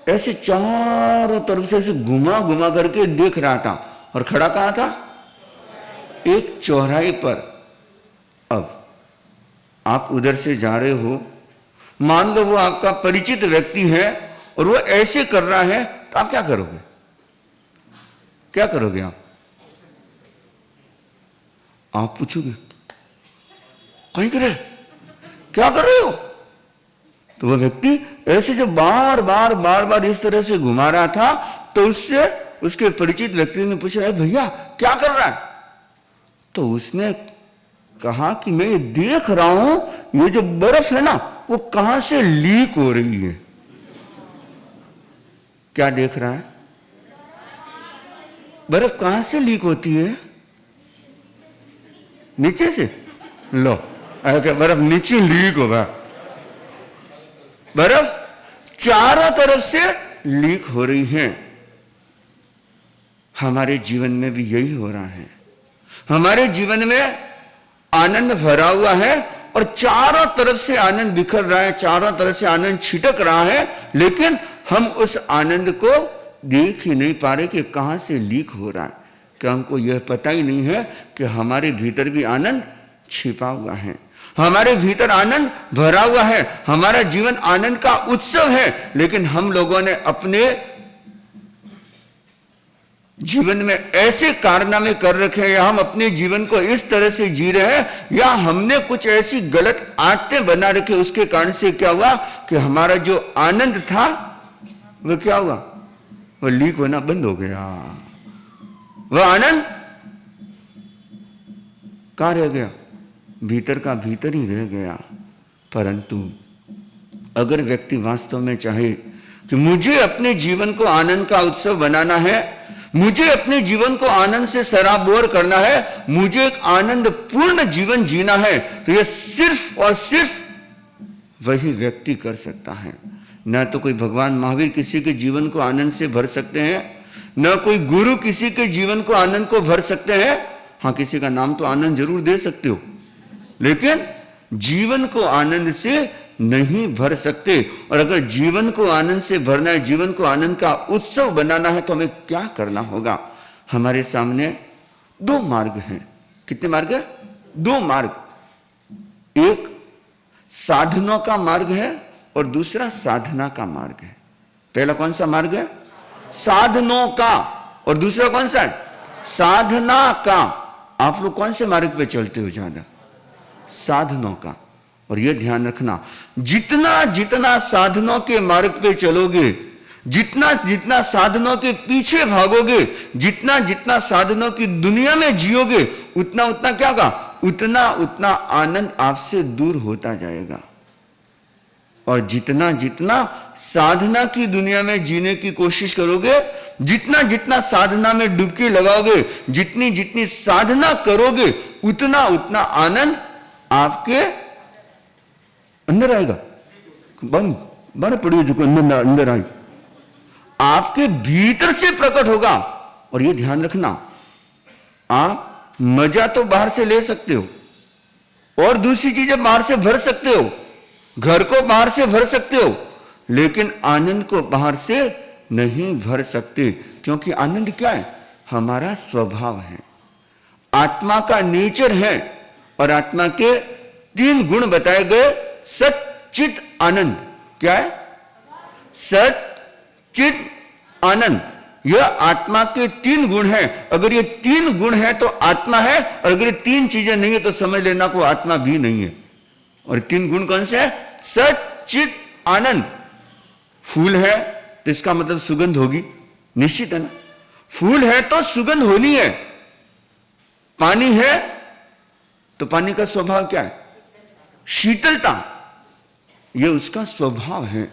ऐसे चारों तरफ से ऐसे घुमा घुमा करके देख रहा था। और खड़ा कहां था? एक चौराहे पर। अब आप उधर से जा रहे हो, मान लो वो आपका परिचित व्यक्ति है और वो ऐसे कर रहा है, तो आप क्या करोगे? क्या करोगे आप पूछोगे कहीं करे, क्या कर रहे हो? तो वह व्यक्ति ऐसे जब बार बार बार बार इस तरह से घुमा रहा था, तो उससे उसके परिचित व्यक्ति ने पूछा, भैया क्या कर रहा है? तो उसने कहा कि मैं ये देख रहा हूं ये जो बर्फ है ना वो कहां से लीक हो रही है। क्या देख रहा है? बर्फ कहां से लीक होती है? नीचे से। लो क्या बर्फ नीचे लीक होगा? बर्फ चारों तरफ से लीक हो रही है। हमारे जीवन में भी यही हो रहा है। हमारे जीवन में आनंद भरा हुआ है और चारों तरफ से आनंद बिखर रहा है, चारों तरफ से आनंद छिटक रहा है, लेकिन हम उस आनंद को देख ही नहीं पा रहे कि कहां से लीक हो रहा है। कि हमको यह पता ही नहीं है कि हमारे भीतर भी आनंद छिपा हुआ है, हमारे भीतर आनंद भरा हुआ है, हमारा जीवन आनंद का उत्सव है। लेकिन हम लोगों ने अपने जीवन में ऐसे कारनामे कर रखे हैं, या हम अपने जीवन को इस तरह से जी रहे हैं, या हमने कुछ ऐसी गलत आदतें बना रखी, उसके कारण से क्या हुआ कि हमारा जो आनंद था वह क्या हुआ? वह लीक होना बंद हो गया। वह आनंद कहां रह गया? भीतर का भीतर ही रह गया। परंतु अगर व्यक्ति वास्तव में चाहे कि मुझे अपने जीवन को आनंद का उत्सव बनाना है, मुझे अपने जीवन को आनंद से सराबोर करना है, मुझे एक आनंद पूर्ण जीवन जीना है, तो यह सिर्फ और सिर्फ वही व्यक्ति कर सकता है। न तो कोई भगवान महावीर किसी के जीवन को आनंद से भर सकते हैं, न कोई गुरु किसी के जीवन को आनंद को भर सकते हैं। हाँ, किसी का नाम तो आनंद जरूर दे सकते हो, लेकिन जीवन को आनंद से नहीं भर सकते। और अगर जीवन को आनंद से भरना है, जीवन को आनंद का उत्सव बनाना है, तो हमें क्या करना होगा? हमारे सामने दो मार्ग हैं। कितने मार्ग है? दो मार्ग। एक साधनों का मार्ग है और दूसरा साधना का मार्ग है। पहला कौन सा मार्ग है? साधनों का। और दूसरा कौन सा है? साधना का। आप लोग कौन से मार्ग पे चलते हो ज्यादा? साधनों का। और यह ध्यान रखना, जितना जितना साधनों के मार्ग पे चलोगे, जितना जितना साधनों के पीछे भागोगे, जितना जितना साधनों की दुनिया में जियोगे, उतना उतना क्या का? उतना उतना आनंद आपसे दूर होता जाएगा। और जितना जितना साधना की दुनिया में जीने की कोशिश करोगे, जितना जितना साधना में डुबकी लगाओगे, जितनी जितनी साधना करोगे, उतना उतना आनंद आपके अंदर आएगा। बंद बंद पड़ी जो अंदर आई, आपके भीतर से प्रकट होगा। और ये ध्यान रखना, आप मजा तो बाहर से ले सकते हो और दूसरी चीजें बाहर से भर सकते हो, घर को बाहर से भर सकते हो, लेकिन आनंद को बाहर से नहीं भर सकते। क्योंकि आनंद क्या है? हमारा स्वभाव है, आत्मा का नेचर है। और आत्मा के तीन गुण बताए गए, सत चित आनंद। क्या है? सत चित आनंद। यह आत्मा के तीन गुण हैं। अगर ये तीन गुण हैं तो आत्मा है, और अगर ये तीन चीजें नहीं है तो समझ लेना को आत्मा भी नहीं है। और तीन गुण कौन से हैं? सत चित आनंद। फूल है तो इसका मतलब सुगंध होगी, निश्चित है ना? फूल है तो सुगंध होनी है। पानी है तो पानी का स्वभाव क्या है? शीतलता। यह उसका स्वभाव है।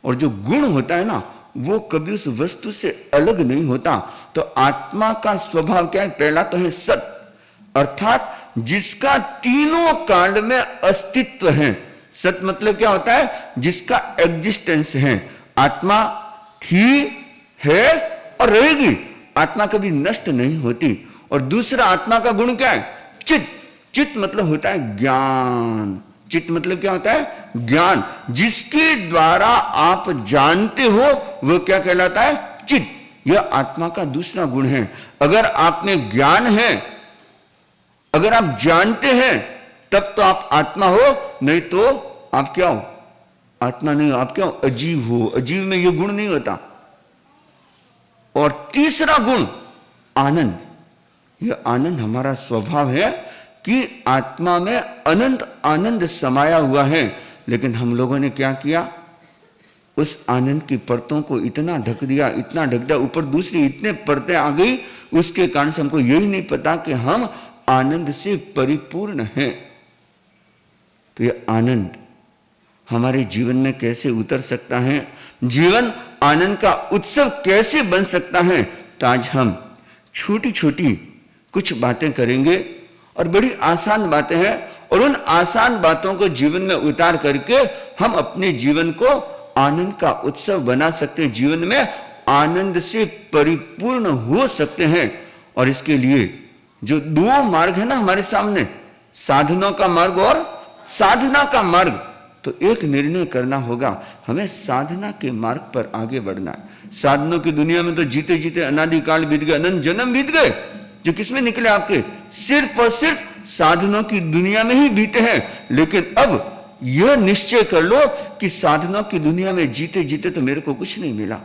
और जो गुण होता है ना, वो कभी उस वस्तु से अलग नहीं होता। तो आत्मा का स्वभाव क्या है? पहला तो है सत, अर्थात जिसका तीनों कांड में अस्तित्व है। सत मतलब क्या होता है? जिसका एग्जिस्टेंस है। आत्मा थी, है और रहेगी। आत्मा कभी नष्ट नहीं होती। और दूसरा आत्मा का गुण क्या है? चित। चित मतलब होता है ज्ञान। चित्त मतलब क्या होता है? ज्ञान। जिसके द्वारा आप जानते हो वो क्या कहलाता है? चित्त। यह आत्मा का दूसरा गुण है। अगर आप में ज्ञान है, अगर आप जानते हैं, तब तो आप आत्मा हो, नहीं तो आप क्या हो? आत्मा नहीं हो, आप क्या हो? अजीव हो। अजीव में यह गुण नहीं होता। और तीसरा गुण आनंद। यह आनंद हमारा स्वभाव है कि आत्मा में अनंत आनंद समाया हुआ है, लेकिन हम लोगों ने क्या किया? उस आनंद की परतों को इतना ढक दिया, इतना ढक दिया, ऊपर दूसरी इतने परतें आ गई, उसके कारण से हमको यही नहीं पता कि हम आनंद से परिपूर्ण हैं। तो यह आनंद हमारे जीवन में कैसे उतर सकता है? जीवन आनंद का उत्सव कैसे बन सकता है? तो आज हम छोटी छोटी कुछ बातें करेंगे, और बड़ी आसान बातें हैं, और उन आसान बातों को जीवन में उतार करके हम अपने जीवन को आनंद का उत्सव बना सकते हैं, जीवन में आनंद से परिपूर्ण हो सकते हैं। और इसके लिए जो दो मार्ग है ना हमारे सामने, साधनों का मार्ग और साधना का मार्ग, तो एक निर्णय करना होगा, हमें साधना के मार्ग पर आगे बढ़ना है। साधनों की दुनिया में तो जीते जीते अनादिकाल बीत गए, अनंत जन्म बीत गए, जो किसमें निकले आपके? सिर्फ और सिर्फ साधनों की दुनिया में ही बीते हैं। लेकिन अब यह निश्चय कर लो कि साधनों की दुनिया में जीते जीते तो मेरे को कुछ नहीं मिला,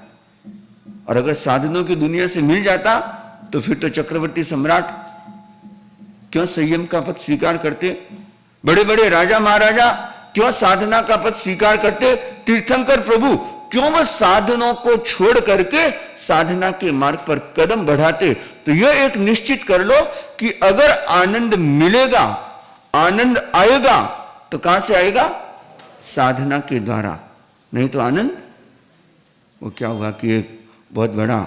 और अगर साधनों की दुनिया से मिल जाता तो फिर तो चक्रवर्ती सम्राट क्यों संयम का पद स्वीकार करते? बड़े बड़े राजा महाराजा क्यों साधना का पद स्वीकार करते? तीर्थंकर प्रभु क्यों वह साधनों को छोड़ करके साधना के मार्ग पर कदम बढ़ाते? तो यह एक निश्चित कर लो कि अगर आनंद मिलेगा, आनंद आएगा, तो कहां से आएगा? साधना के द्वारा। नहीं तो आनंद, वो क्या हुआ कि एक बहुत बड़ा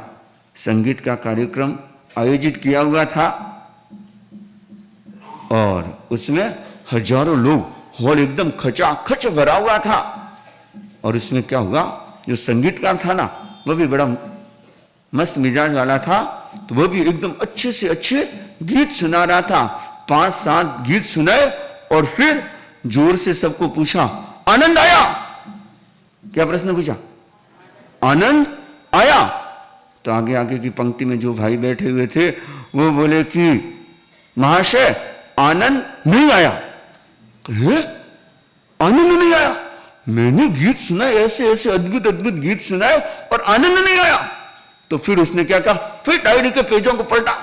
संगीत का कार्यक्रम आयोजित किया हुआ था, और उसमें हजारों लोग, हॉल एकदम खचाखच भरा हुआ था, और उसमें क्या हुआ, जो संगीतकार था ना, वह भी बड़ा मस्त मिजाज वाला था, तो वह भी एकदम अच्छे से अच्छे गीत सुना रहा था। 5-7 गीत सुनाए, और फिर जोर से सबको पूछा, आनंद आया? क्या प्रश्न पूछा? आनंद आया? तो आगे आगे की पंक्ति में जो भाई बैठे हुए थे वो बोले कि महाशय आनंद नहीं आया। आनंद नहीं आया? मैंने गीत सुनाए, ऐसे ऐसे अद्भुत अद्भुत गीत सुनाए, और आनंद नहीं आया। तो फिर उसने क्या कहा? फिर डायरी के पेजों को पलटा,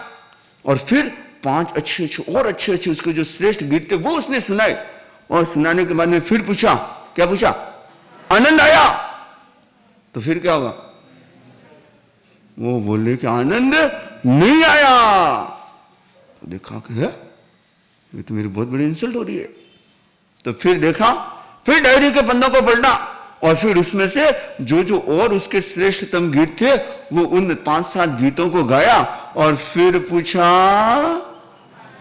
और फिर 5 अच्छे अच्छे और अच्छे अच्छे उसके जो श्रेष्ठ गीत थे वो उसने सुनाए, और सुनाने के बाद में फिर पूछा, क्या पूछा? आनंद आया? तो फिर क्या होगा? वो बोले कि आनंद नहीं आया। तो देखा कि है, ये तो मेरी बहुत बड़ी इंसल्ट हो रही है। तो फिर देखा, फिर डायरी के पन्नों को पलटा, और फिर उसमें से जो जो और उसके श्रेष्ठतम गीत थे वो उन 5-7 गीतों को गाया, और फिर पूछा,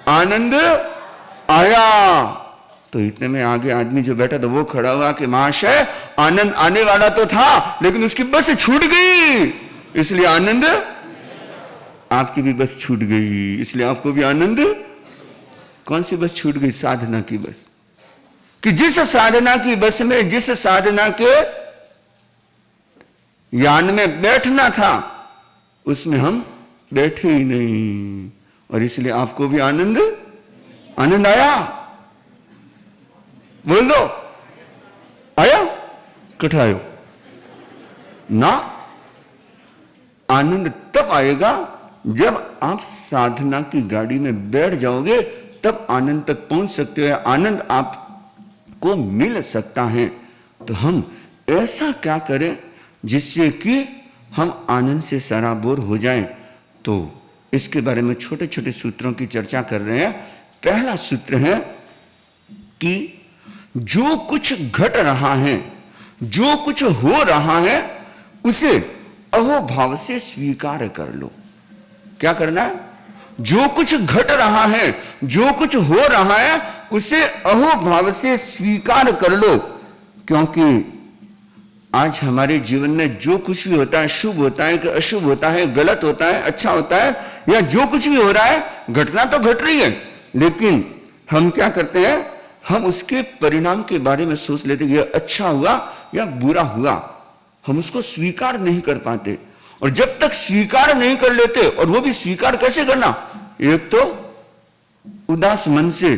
आनंद आया? तो इतने में आगे आदमी जो बैठा था वो खड़ा हुआ कि महाशय आनंद आने वाला तो था, लेकिन उसकी बस छूट गई, इसलिए आनंद, आपकी भी बस छूट गई, इसलिए आपको भी आनंद। कौन सी बस छूट गई? साधना की बस। कि जिस साधना की बस में, जिस साधना के यान में बैठना था, उसमें हम बैठे ही नहीं, और इसलिए आपको भी आनंद, आनंद आया? बोल दो, आया? कठायो ना? आनंद तब आएगा जब आप साधना की गाड़ी में बैठ जाओगे, तब आनंद तक पहुंच सकते हो, आनंद आपको मिल सकता है। तो हम ऐसा क्या करें जिससे कि हम आनंद से सराबोर हो जाएं? तो इसके बारे में छोटे छोटे सूत्रों की चर्चा कर रहे हैं। पहला सूत्र है कि जो कुछ घट रहा है, जो कुछ हो रहा है, उसे अहोभाव से स्वीकार कर लो। क्या करना है? जो कुछ घट रहा है, जो कुछ हो रहा है, उसे अहोभाव से स्वीकार कर लो। क्योंकि आज हमारे जीवन में जो कुछ भी होता है, शुभ होता है कि अशुभ होता है, गलत होता है, अच्छा होता है, या जो कुछ भी हो रहा है, घटना तो घट रही है, लेकिन हम क्या करते हैं? हम उसके परिणाम के बारे में सोच लेते, यह अच्छा हुआ या बुरा हुआ, हम उसको स्वीकार नहीं कर पाते। और जब तक स्वीकार नहीं कर लेते, और वो भी स्वीकार कैसे करना, एक तो उदास मन से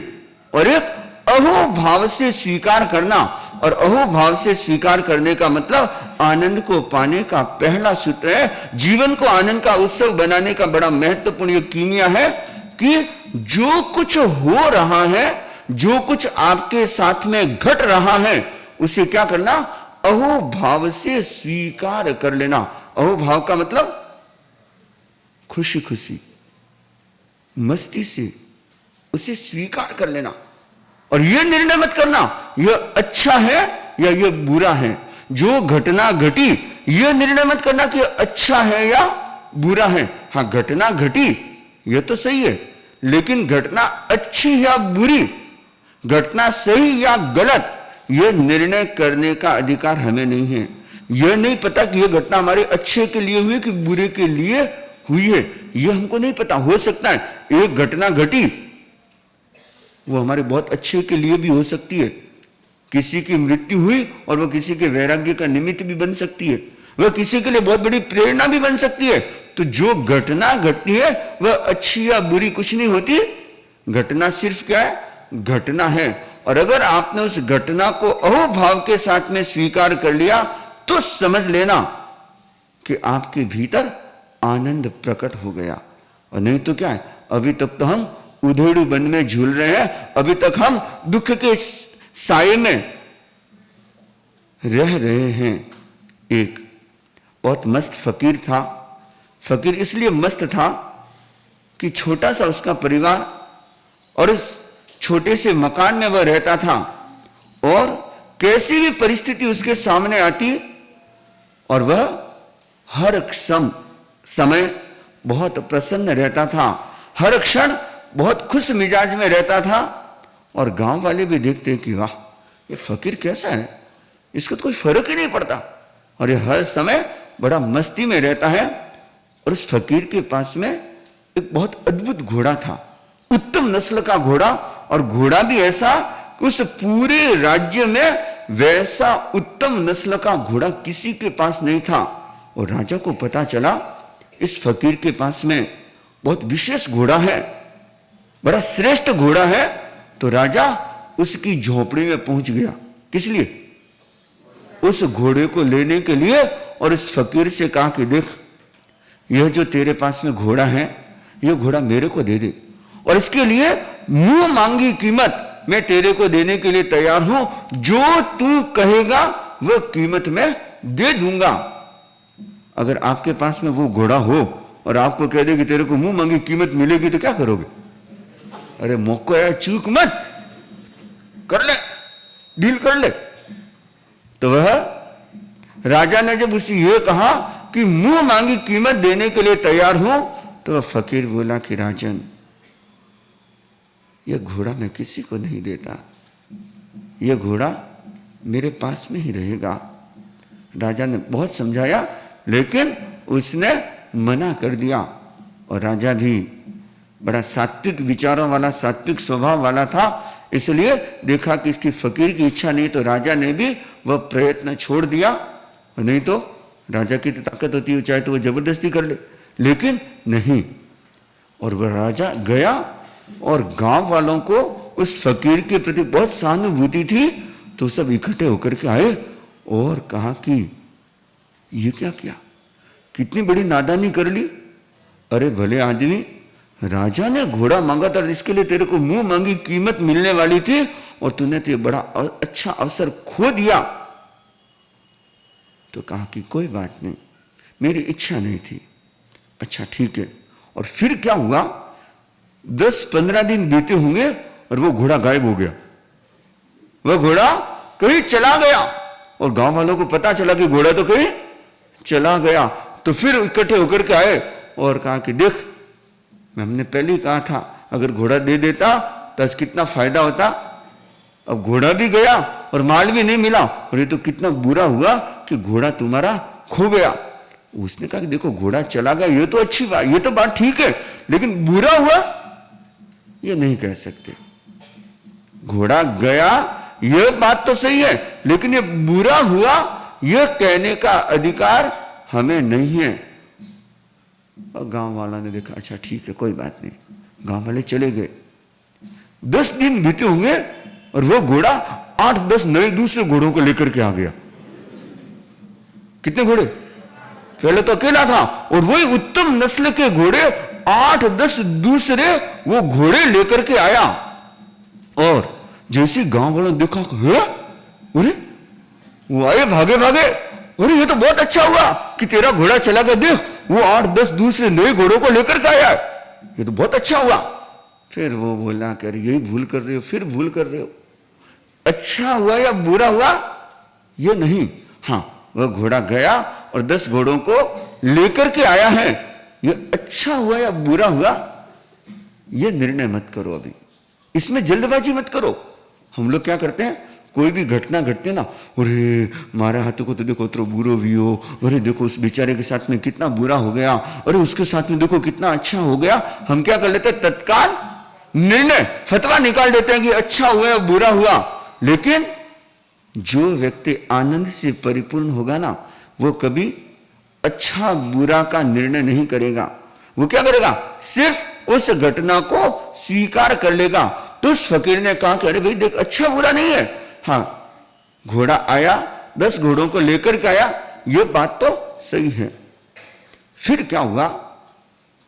और एक अहोभाव से स्वीकार करना। और अहोभाव से स्वीकार करने का मतलब आनंद को पाने का पहला सूत्र है। जीवन को आनंद का उत्सव बनाने का बड़ा महत्वपूर्ण यह कीमिया है कि जो कुछ हो रहा है, जो कुछ आपके साथ में घट रहा है, उसे क्या करना, अहोभाव से स्वीकार कर लेना। अहोभाव का मतलब खुशी खुशी, मस्ती से उसे स्वीकार कर लेना। और यह निर्णय मत करना यह अच्छा है या यह बुरा है। जो घटना घटी, यह निर्णय मत करना कि अच्छा है या बुरा है। हां, घटना घटी यह तो सही है, लेकिन घटना अच्छी या बुरी, घटना सही या गलत, यह निर्णय करने का अधिकार हमें नहीं है। यह नहीं पता कि यह घटना हमारे अच्छे के लिए हुई कि बुरे के लिए हुई है, यह हमको नहीं पता। हो सकता है एक घटना घटी, वो हमारे बहुत अच्छे के लिए भी हो सकती है। किसी की मृत्यु हुई और वो किसी के वैराग्य का निमित्त भी बन सकती है, वह किसी के लिए बहुत बड़ी प्रेरणा भी बन सकती है। तो जो घटना घटती है वह अच्छी या बुरी कुछ नहीं होती। घटना सिर्फ क्या है, घटना है। और अगर आपने उस घटना को अहोभाव के साथ में स्वीकार कर लिया तो समझ लेना कि आपके भीतर आनंद प्रकट हो गया। और नहीं तो क्या है, अभी तक तो हम उधेड़ू वन में झूल रहे हैं, अभी तक हम दुख के साये में रह रहे हैं। एक बहुत मस्त फकीर था। फकीर इसलिए मस्त था कि छोटा सा उसका परिवार और उस छोटे से मकान में वह रहता था, और कैसी भी परिस्थिति उसके सामने आती और वह हर समय बहुत प्रसन्न रहता था, हर क्षण बहुत खुश मिजाज में रहता था। और गांव वाले भी देखते कि वाह, ये फकीर कैसा है, इसको तो कोई फर्क ही नहीं पड़ता, और ये हर समय बड़ा मस्ती में रहता है। और उस फकीर के पास में एक बहुत अद्भुत घोड़ा था, उत्तम नस्ल का घोड़ा, और घोड़ा भी ऐसा कि उस पूरे राज्य में वैसा उत्तम नस्ल का घोड़ा किसी के पास नहीं था। और राजा को पता चला इस फकीर के पास में बहुत विशेष घोड़ा है, बड़ा श्रेष्ठ घोड़ा है। तो राजा उसकी झोपड़ी में पहुंच गया। किस लिए? उस घोड़े को लेने के लिए। और इस फकीर से कहा कि देख, यह जो तेरे पास में घोड़ा है, यह घोड़ा मेरे को दे दे, और इसके लिए मुंह मांगी कीमत मैं तेरे को देने के लिए तैयार हूं। जो तू कहेगा वह कीमत मैं दे दूंगा। अगर आपके पास में वो घोड़ा हो और आपको कह दे कि तेरे को मुंह मांगी कीमत मिलेगी, तो क्या करोगे? अरे मौका है, चूक मत, कर ले, डील कर ले। तो वह राजा ने जब उसे यह कहा कि मुंह मांगी कीमत देने के लिए तैयार हूं, तो वह फकीर बोला कि राजन, यह घोड़ा मैं किसी को नहीं देता, यह घोड़ा मेरे पास में ही रहेगा। राजा ने बहुत समझाया, लेकिन उसने मना कर दिया। और राजा भी बड़ा सात्विक विचारों वाला, सात्विक स्वभाव वाला था, इसलिए देखा कि इसकी फकीर की इच्छा नहीं, तो राजा ने भी वह प्रयत्न छोड़ दिया। नहीं तो राजा की तो ताकत होती है, चाहे तो वह जबरदस्ती कर ले, लेकिन नहीं। और वह राजा गया, और गांव वालों को उस फकीर के प्रति बहुत सहानुभूति थी, तो सब इकट्ठे होकर के आए और कहा कि ये क्या किया, कितनी बड़ी नादानी कर ली। अरे भले आदमी, राजा ने घोड़ा मांगा था, इसके लिए तेरे को मुंह मांगी कीमत मिलने वाली थी, और तूने तो बड़ा अच्छा अवसर खो दिया। तो कहा कि कोई बात नहीं, मेरी इच्छा नहीं थी। अच्छा ठीक है। और फिर क्या हुआ, 10-15 दिन बीते होंगे और वो घोड़ा गायब हो गया। वह घोड़ा कहीं चला गया, और गांव वालों को पता चला कि घोड़ा तो कहीं चला गया। तो फिर इकट्ठे होकर के आए और कहा कि देख, हमने पहले ही कहा था, अगर घोड़ा दे देता तो आज कितना फायदा होता। अब घोड़ा भी गया और माल भी नहीं मिला, और ये तो कितना बुरा हुआ कि घोड़ा तुम्हारा खो गया। उसने कहा कि देखो, घोड़ा चला गया, ये तो अच्छी बात, ये तो बात ठीक है, लेकिन बुरा हुआ ये नहीं कह सकते। घोड़ा गया यह बात तो सही है, लेकिन ये बुरा हुआ यह कहने का अधिकार हमें नहीं है। और गांव वाला ने देखा, अच्छा ठीक है कोई बात नहीं, गांव वाले चले गए। 10 दिन बीते होंगे और वो घोड़ा 8-10 नए दूसरे घोड़ों को लेकर के आ गया। कितने घोड़े? पहले तो अकेला था और वही उत्तम नस्ल के घोड़े 8-10 दूसरे वो घोड़े लेकर के आया। और जैसे गांव वालों ने देखा, अरे वो आए भागे भागे, अरे ये तो बहुत अच्छा हुआ कि तेरा घोड़ा चला गया, देख वो 8-10 दूसरे नए घोड़ों को लेकर के आया, ये तो बहुत अच्छा हुआ। फिर वो बोला कि अरे यही भूल कर रहे हो, फिर भूल कर रहे हो। अच्छा हुआ या बुरा हुआ ये नहीं, हाँ वह घोड़ा गया और 10 घोड़ों को लेकर के आया है, ये अच्छा हुआ या बुरा हुआ ये निर्णय मत करो, अभी इसमें जल्दबाजी मत करो। हम लोग क्या करते हैं, कोई भी घटना घटती है ना, अरे हमारे हाथों को तो देखो तो बुरा भी हो, अरे देखो उस बेचारे के साथ में कितना बुरा हो गया, अरे उसके साथ में देखो कितना अच्छा हो गया। हम क्या कर लेते हैं, तत्काल निर्णय फतवा निकाल देते हैं कि अच्छा हुआ या बुरा हुआ। लेकिन जो व्यक्ति आनंद से परिपूर्ण होगा ना, वो कभी अच्छा बुरा का निर्णय नहीं करेगा। वो क्या करेगा, सिर्फ उस घटना को स्वीकार कर लेगा। तो उस फकीर ने कहा कि अरे भाई देख, अच्छा बुरा नहीं है, हाँ घोड़ा आया, 10 घोड़ों को लेकर के आया, ये बात तो सही है। फिर क्या हुआ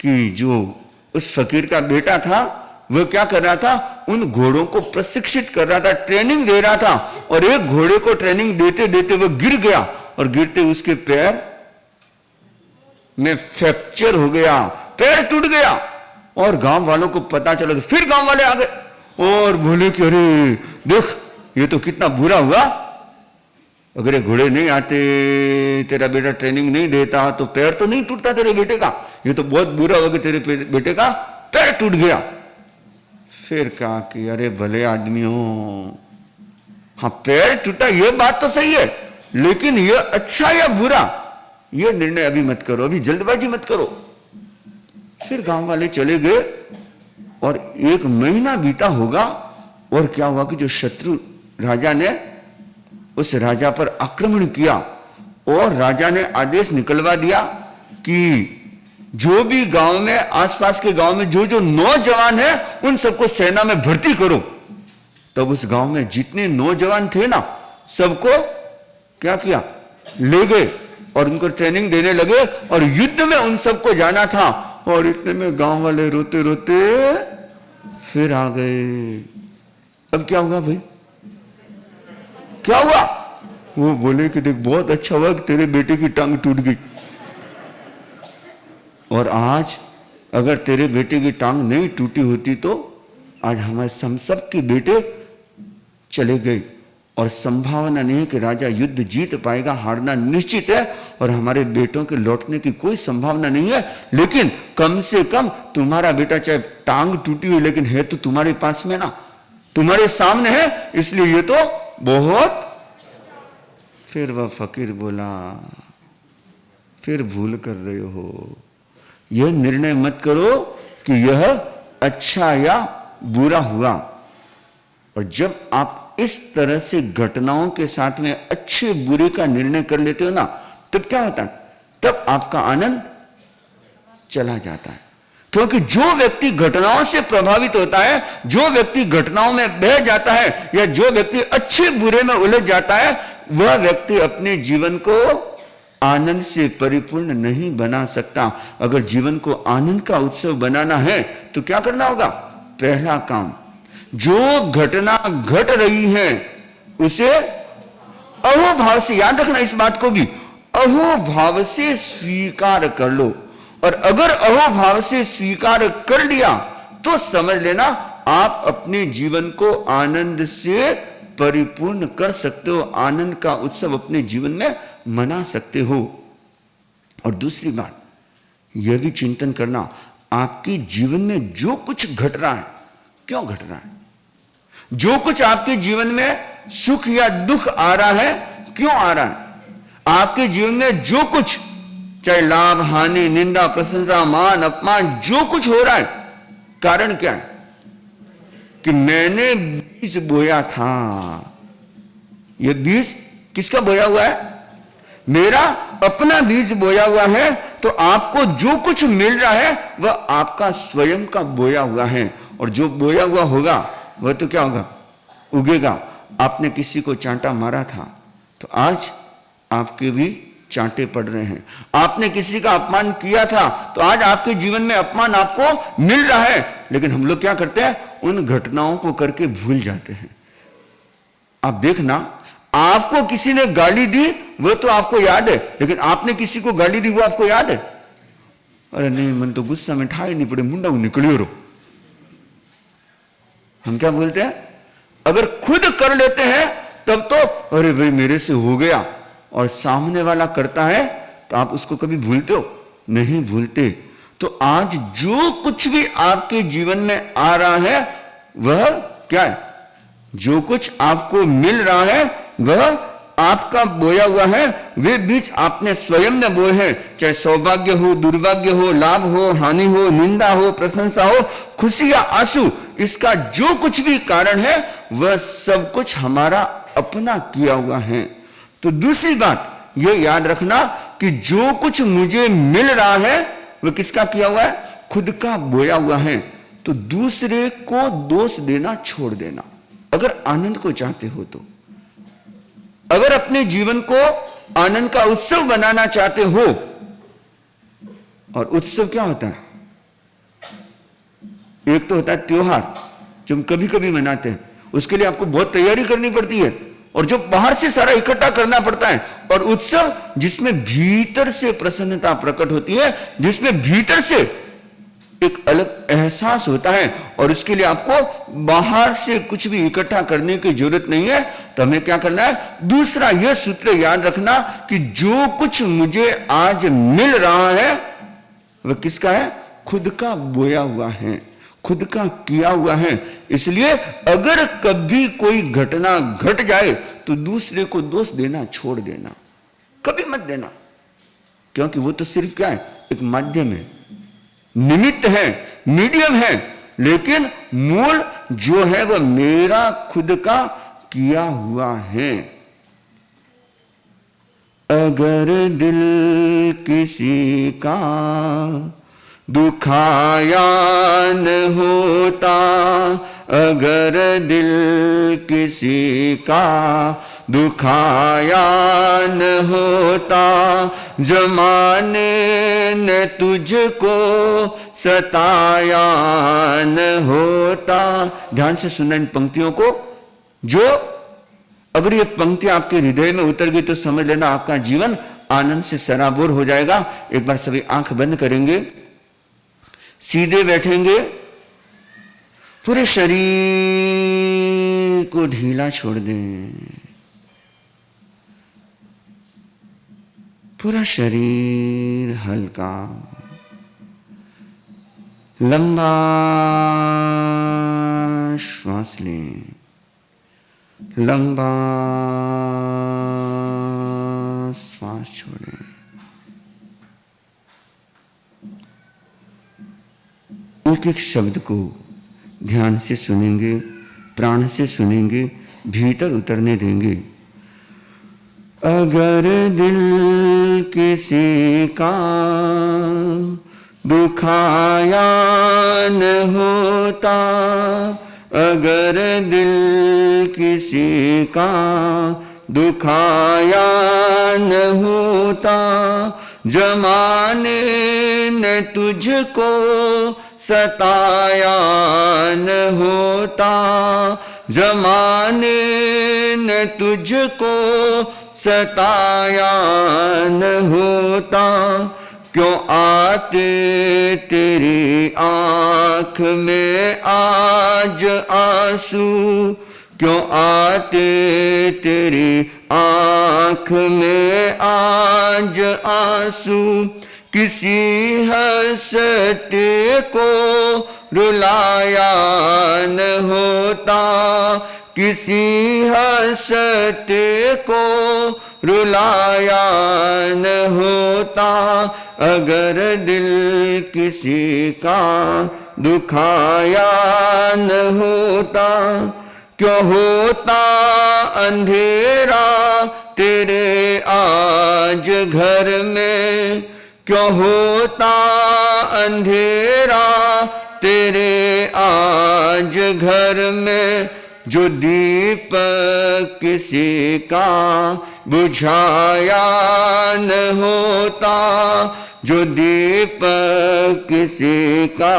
कि जो उस फकीर का बेटा था वो क्या कर रहा था, उन घोड़ों को प्रशिक्षित कर रहा था, ट्रेनिंग दे रहा था। और एक घोड़े को ट्रेनिंग देते देते वो गिर गया और गिरते उसके पैर में फ्रैक्चर हो गया, पैर टूट गया। और गांव वालों को पता चला तो फिर गांव वाले आ गए और बोले कि अरे देख ये तो कितना बुरा हुआ, अगर ये घोड़े नहीं आते, तेरा बेटा ट्रेनिंग नहीं देता तो पैर तो नहीं टूटता तेरे बेटे का, ये तो बहुत बुरा हुआ कि तेरे बेटे का पैर टूट गया। फिर कहा कि अरे भले आदमी हो, हाँ पैर टूटा ये बात तो सही है, लेकिन ये अच्छा या बुरा ये निर्णय अभी मत करो, अभी जल्दबाजी मत करो। फिर गांव वाले चले गए और 1 महीना बीता होगा और क्या हुआ कि जो शत्रु राजा ने उस राजा पर आक्रमण किया और राजा ने आदेश निकलवा दिया कि जो भी गांव में, आसपास के गांव में जो जो नौजवान है उन सबको सेना में भर्ती करो। तब उस गांव में जितने नौजवान थे ना, सबको क्या किया, ले गए और उनको ट्रेनिंग देने लगे और युद्ध में उन सबको जाना था। और इतने में गांव वाले रोते रोते फिर आ गए। अब क्या हुआ भाई, क्या हुआ? वो बोले कि देख बहुत अच्छा हुआ कि तेरे बेटे की टांग टूट गई, और आज अगर तेरे बेटे की टांग नहीं टूटी होती तो आज हमारे हम सब के बेटे चले गए और संभावना नहीं है कि राजा युद्ध जीत पाएगा, हारना निश्चित है और हमारे बेटों के लौटने की कोई संभावना नहीं है। लेकिन कम से कम तुम्हारा बेटा चाहे टांग टूटी हुई लेकिन है तो तुम्हारे पास में ना, तुम्हारे सामने है, इसलिए ये तो बहुत। फिर वह फकीर बोला, फिर भूल कर रहे हो, यह निर्णय मत करो कि यह अच्छा या बुरा हुआ। और जब आप इस तरह से घटनाओं के साथ में अच्छे बुरे का निर्णय कर लेते हो ना, तब क्या होता है, तब आपका आनंद चला जाता है। क्योंकि जो व्यक्ति घटनाओं से प्रभावित होता है, जो व्यक्ति घटनाओं में बह जाता है, या जो व्यक्ति अच्छे बुरे में उलझ जाता है, वह व्यक्ति अपने जीवन को आनंद से परिपूर्ण नहीं बना सकता। अगर जीवन को आनंद का उत्सव बनाना है तो क्या करना होगा? पहला काम, जो घटना घट रही है उसे अहोभाव से, याद रखना इस बात को भी, अहोभाव से स्वीकार कर लो। और अगर अहोभाव से स्वीकार कर लिया तो समझ लेना आप अपने जीवन को आनंद से परिपूर्ण कर सकते हो, आनंद का उत्सव अपने जीवन में मना सकते हो। और दूसरी बात यह भी चिंतन करना, आपके जीवन में जो कुछ घट रहा है, क्यों घट रहा है? जो कुछ आपके जीवन में सुख या दुख आ रहा है, क्यों आ रहा है? आपके जीवन में जो कुछ, चाहे लाभ, हानि, निंदा, प्रशंसा, मान, अपमान, जो कुछ हो रहा है, कारण क्या है? कि मैंने बीज बोया था। ये बीज किसका बोया हुआ है? मेरा अपना बीज बोया हुआ है। तो आपको जो कुछ मिल रहा है वह आपका स्वयं का बोया हुआ है, और जो बोया हुआ होगा वह तो क्या होगा? उगेगा। आपने किसी को चांटा मारा था तो आज आपके भी चांटे पड़ रहे हैं। आपने किसी का अपमान किया था तो आज आपके जीवन में अपमान आपको मिल रहा है। लेकिन हम लोग क्या करते हैं? उन घटनाओं को करके भूल जाते हैं। आप देखना, आपको किसी ने गाली दी वो तो आपको याद है, लेकिन आपने किसी को गाली दी वो आपको याद है? अरे नहीं, मन तो गुस्सा में ठाई नहीं पड़े, मुंडा निकलियो रो। हम क्या बोलते हैं? अगर खुद कर लेते हैं तब तो अरे भाई मेरे से हो गया, और सामने वाला करता है तो आप उसको कभी भूलते हो? नहीं भूलते। तो आज जो कुछ भी आपके जीवन में आ रहा है वह क्या है? जो कुछ आपको मिल रहा है वह आपका बोया हुआ है। वे बीज आपने स्वयं ने बोए हैं, चाहे सौभाग्य हो, दुर्भाग्य हो, लाभ हो, हानि हो, निंदा हो, प्रशंसा हो, खुशी या आंसू, इसका जो कुछ भी कारण है वह सब कुछ हमारा अपना किया हुआ है। तो दूसरी बात यह याद रखना कि जो कुछ मुझे मिल रहा है वह किसका किया हुआ है? खुद का बोया हुआ है। तो दूसरे को दोष देना छोड़ देना। अगर आनंद को चाहते हो तो, अगर अपने जीवन को आनंद का उत्सव बनाना चाहते हो, और उत्सव क्या होता है? एक तो होता है त्योहार जो हम कभी कभी मनाते हैं, उसके लिए आपको बहुत तैयारी करनी पड़ती है, और जो बाहर से सारा इकट्ठा करना पड़ता है। और उत्सव जिसमें भीतर से प्रसन्नता प्रकट होती है, जिसमें भीतर से एक अलग एहसास होता है, और उसके लिए आपको बाहर से कुछ भी इकट्ठा करने की जरूरत नहीं है। तो हमें क्या करना है? दूसरा यह सूत्र याद रखना कि जो कुछ मुझे आज मिल रहा है वह किसका है? खुद का बोया हुआ है, खुद का किया हुआ है। इसलिए अगर कभी कोई घटना घट जाए तो दूसरे को दोष देना छोड़ देना, कभी मत देना, क्योंकि वो तो सिर्फ क्या है? एक माध्यम है, निमित्त है, मीडियम है, लेकिन मूल जो है वह मेरा खुद का किया हुआ है। अगर दिल किसी का दुखाया न होता, अगर दिल किसी का दुखाया न होता, जमाने ने तुझको सताया न होता। ध्यान से सुनना इन पंक्तियों को। जो अगर ये पंक्तियां आपके हृदय में उतर गई तो समझ लेना आपका जीवन आनंद से सराबोर हो जाएगा। एक बार सभी आंख बंद करेंगे, सीधे बैठेंगे, पूरे शरीर को ढीला छोड़ दें, पूरा शरीर हल्का, लंबा श्वास लें, लंबा श्वास छोड़ें। एक एक शब्द को ध्यान से सुनेंगे, प्राण से सुनेंगे, भीतर उतरने देंगे। अगर दिल किसी का दुखाया न होता, अगर दिल किसी का दुखाया न होता, जमाने ने तुझको सताया न होता, जमाने ने तुझको सताया न होता। क्यों आते तेरी आंख में आज आंसू, क्यों आते तेरी आंख में आज आंसू, किसी हंसते को रुलाया न होता, किसी हंसते को रुलाया न होता, अगर दिल किसी का दुखाया न होता। क्यों होता अंधेरा तेरे आज घर में, क्यों होता अंधेरा तेरे आज घर में। जो दीपक किसी का बुझाया न होता, जो दीपक किसी का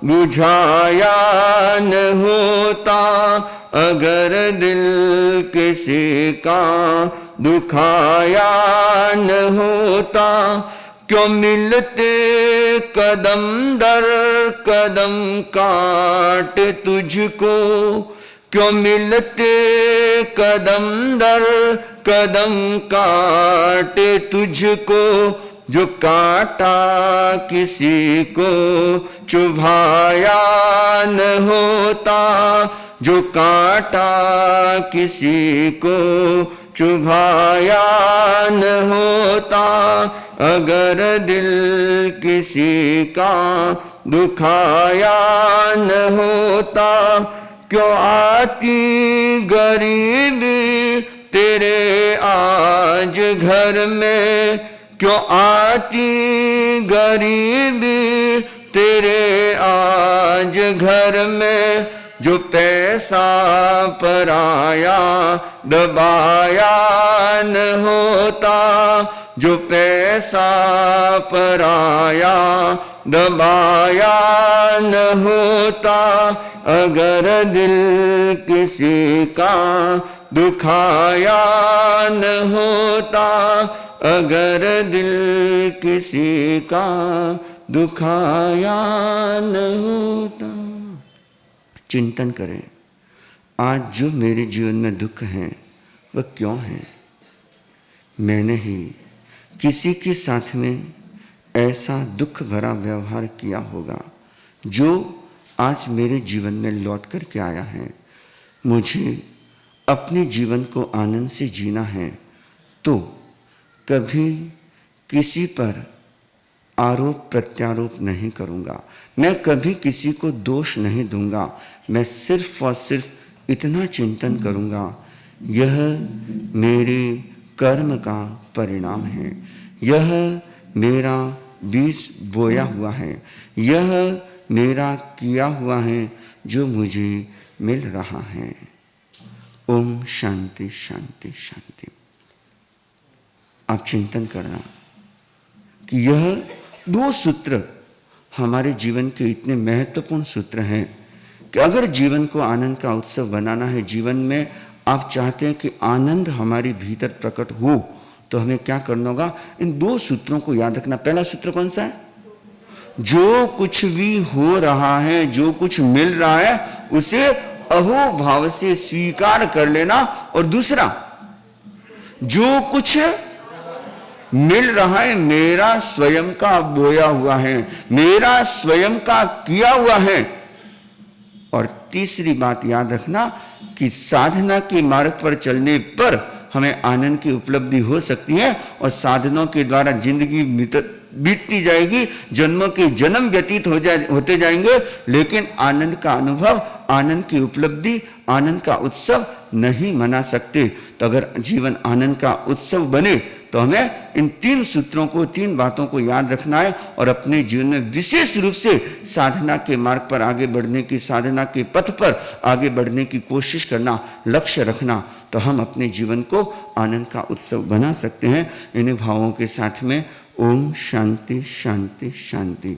बुझाया न होता, अगर दिल किसी का दुखाया न होता। क्यों मिलते कदम दर कदम काट तुझको, क्यों मिलते कदम दर कदम काट तुझको। जो काटा किसी को चुभाया न होता, जो काटा किसी को चुभाया न होता, अगर दिल किसी का दुखाया न होता। क्यों आती गरीबी तेरे आज घर में, क्यों आती गरीबी तेरे आज घर में। जो पैसा पराया दबाया न होता, जो पैसा पराया दबाया न होता, अगर दिल किसी का दुखाया न होता, अगर दिल किसी का दुखाया न होता। चिंतन करें, आज जो मेरे जीवन में दुख है वह क्यों है। मैंने ही किसी के साथ में ऐसा दुख भरा व्यवहार किया होगा जो आज मेरे जीवन में लौट कर के आया है। मुझे अपने जीवन को आनंद से जीना है तो कभी किसी पर आरोप प्रत्यारोप नहीं करूँगा, मैं कभी किसी को दोष नहीं दूंगा। मैं सिर्फ और सिर्फ इतना चिंतन करूँगा, यह मेरे कर्म का परिणाम है, यह मेरा बीज बोया हुआ है, यह मेरा किया हुआ है जो मुझे मिल रहा है। ओम शांति शांति शांति। आप चिंतन करना कि यह दो सूत्र हमारे जीवन के इतने महत्वपूर्ण सूत्र हैं कि अगर जीवन को आनंद का उत्सव बनाना है, जीवन में आप चाहते हैं कि आनंद हमारे भीतर प्रकट हो, तो हमें क्या करना होगा, इन दो सूत्रों को याद रखना। पहला सूत्र कौन सा है? जो कुछ भी हो रहा है, जो कुछ मिल रहा है, उसे अहोभाव से स्वीकार कर लेना। और दूसरा, जो कुछ मिल रहा है मेरा स्वयं का बोया हुआ है, मेरा स्वयं का किया हुआ है। और तीसरी बात याद रखना कि साधना के मार्ग पर चलने पर हमें आनंद की उपलब्धि हो सकती है और साधनों के द्वारा जिंदगी बीतती जाएगी, जन्मों के जन्म व्यतीत होते जाएंगे, लेकिन आनंद का अनुभव, आनंद की उपलब्धि, आनंद का उत्सव नहीं मना सकते। तो अगर जीवन आनंद का उत्सव बने तो हमें इन तीन सूत्रों को, तीन बातों को याद रखना है और अपने जीवन में विशेष रूप से साधना के मार्ग पर आगे बढ़ने की, साधना के पथ पर आगे बढ़ने की कोशिश करना, लक्ष्य रखना, तो हम अपने जीवन को आनंद का उत्सव बना सकते हैं। इन्हीं भावों के साथ में ओम शांति शांति शांति।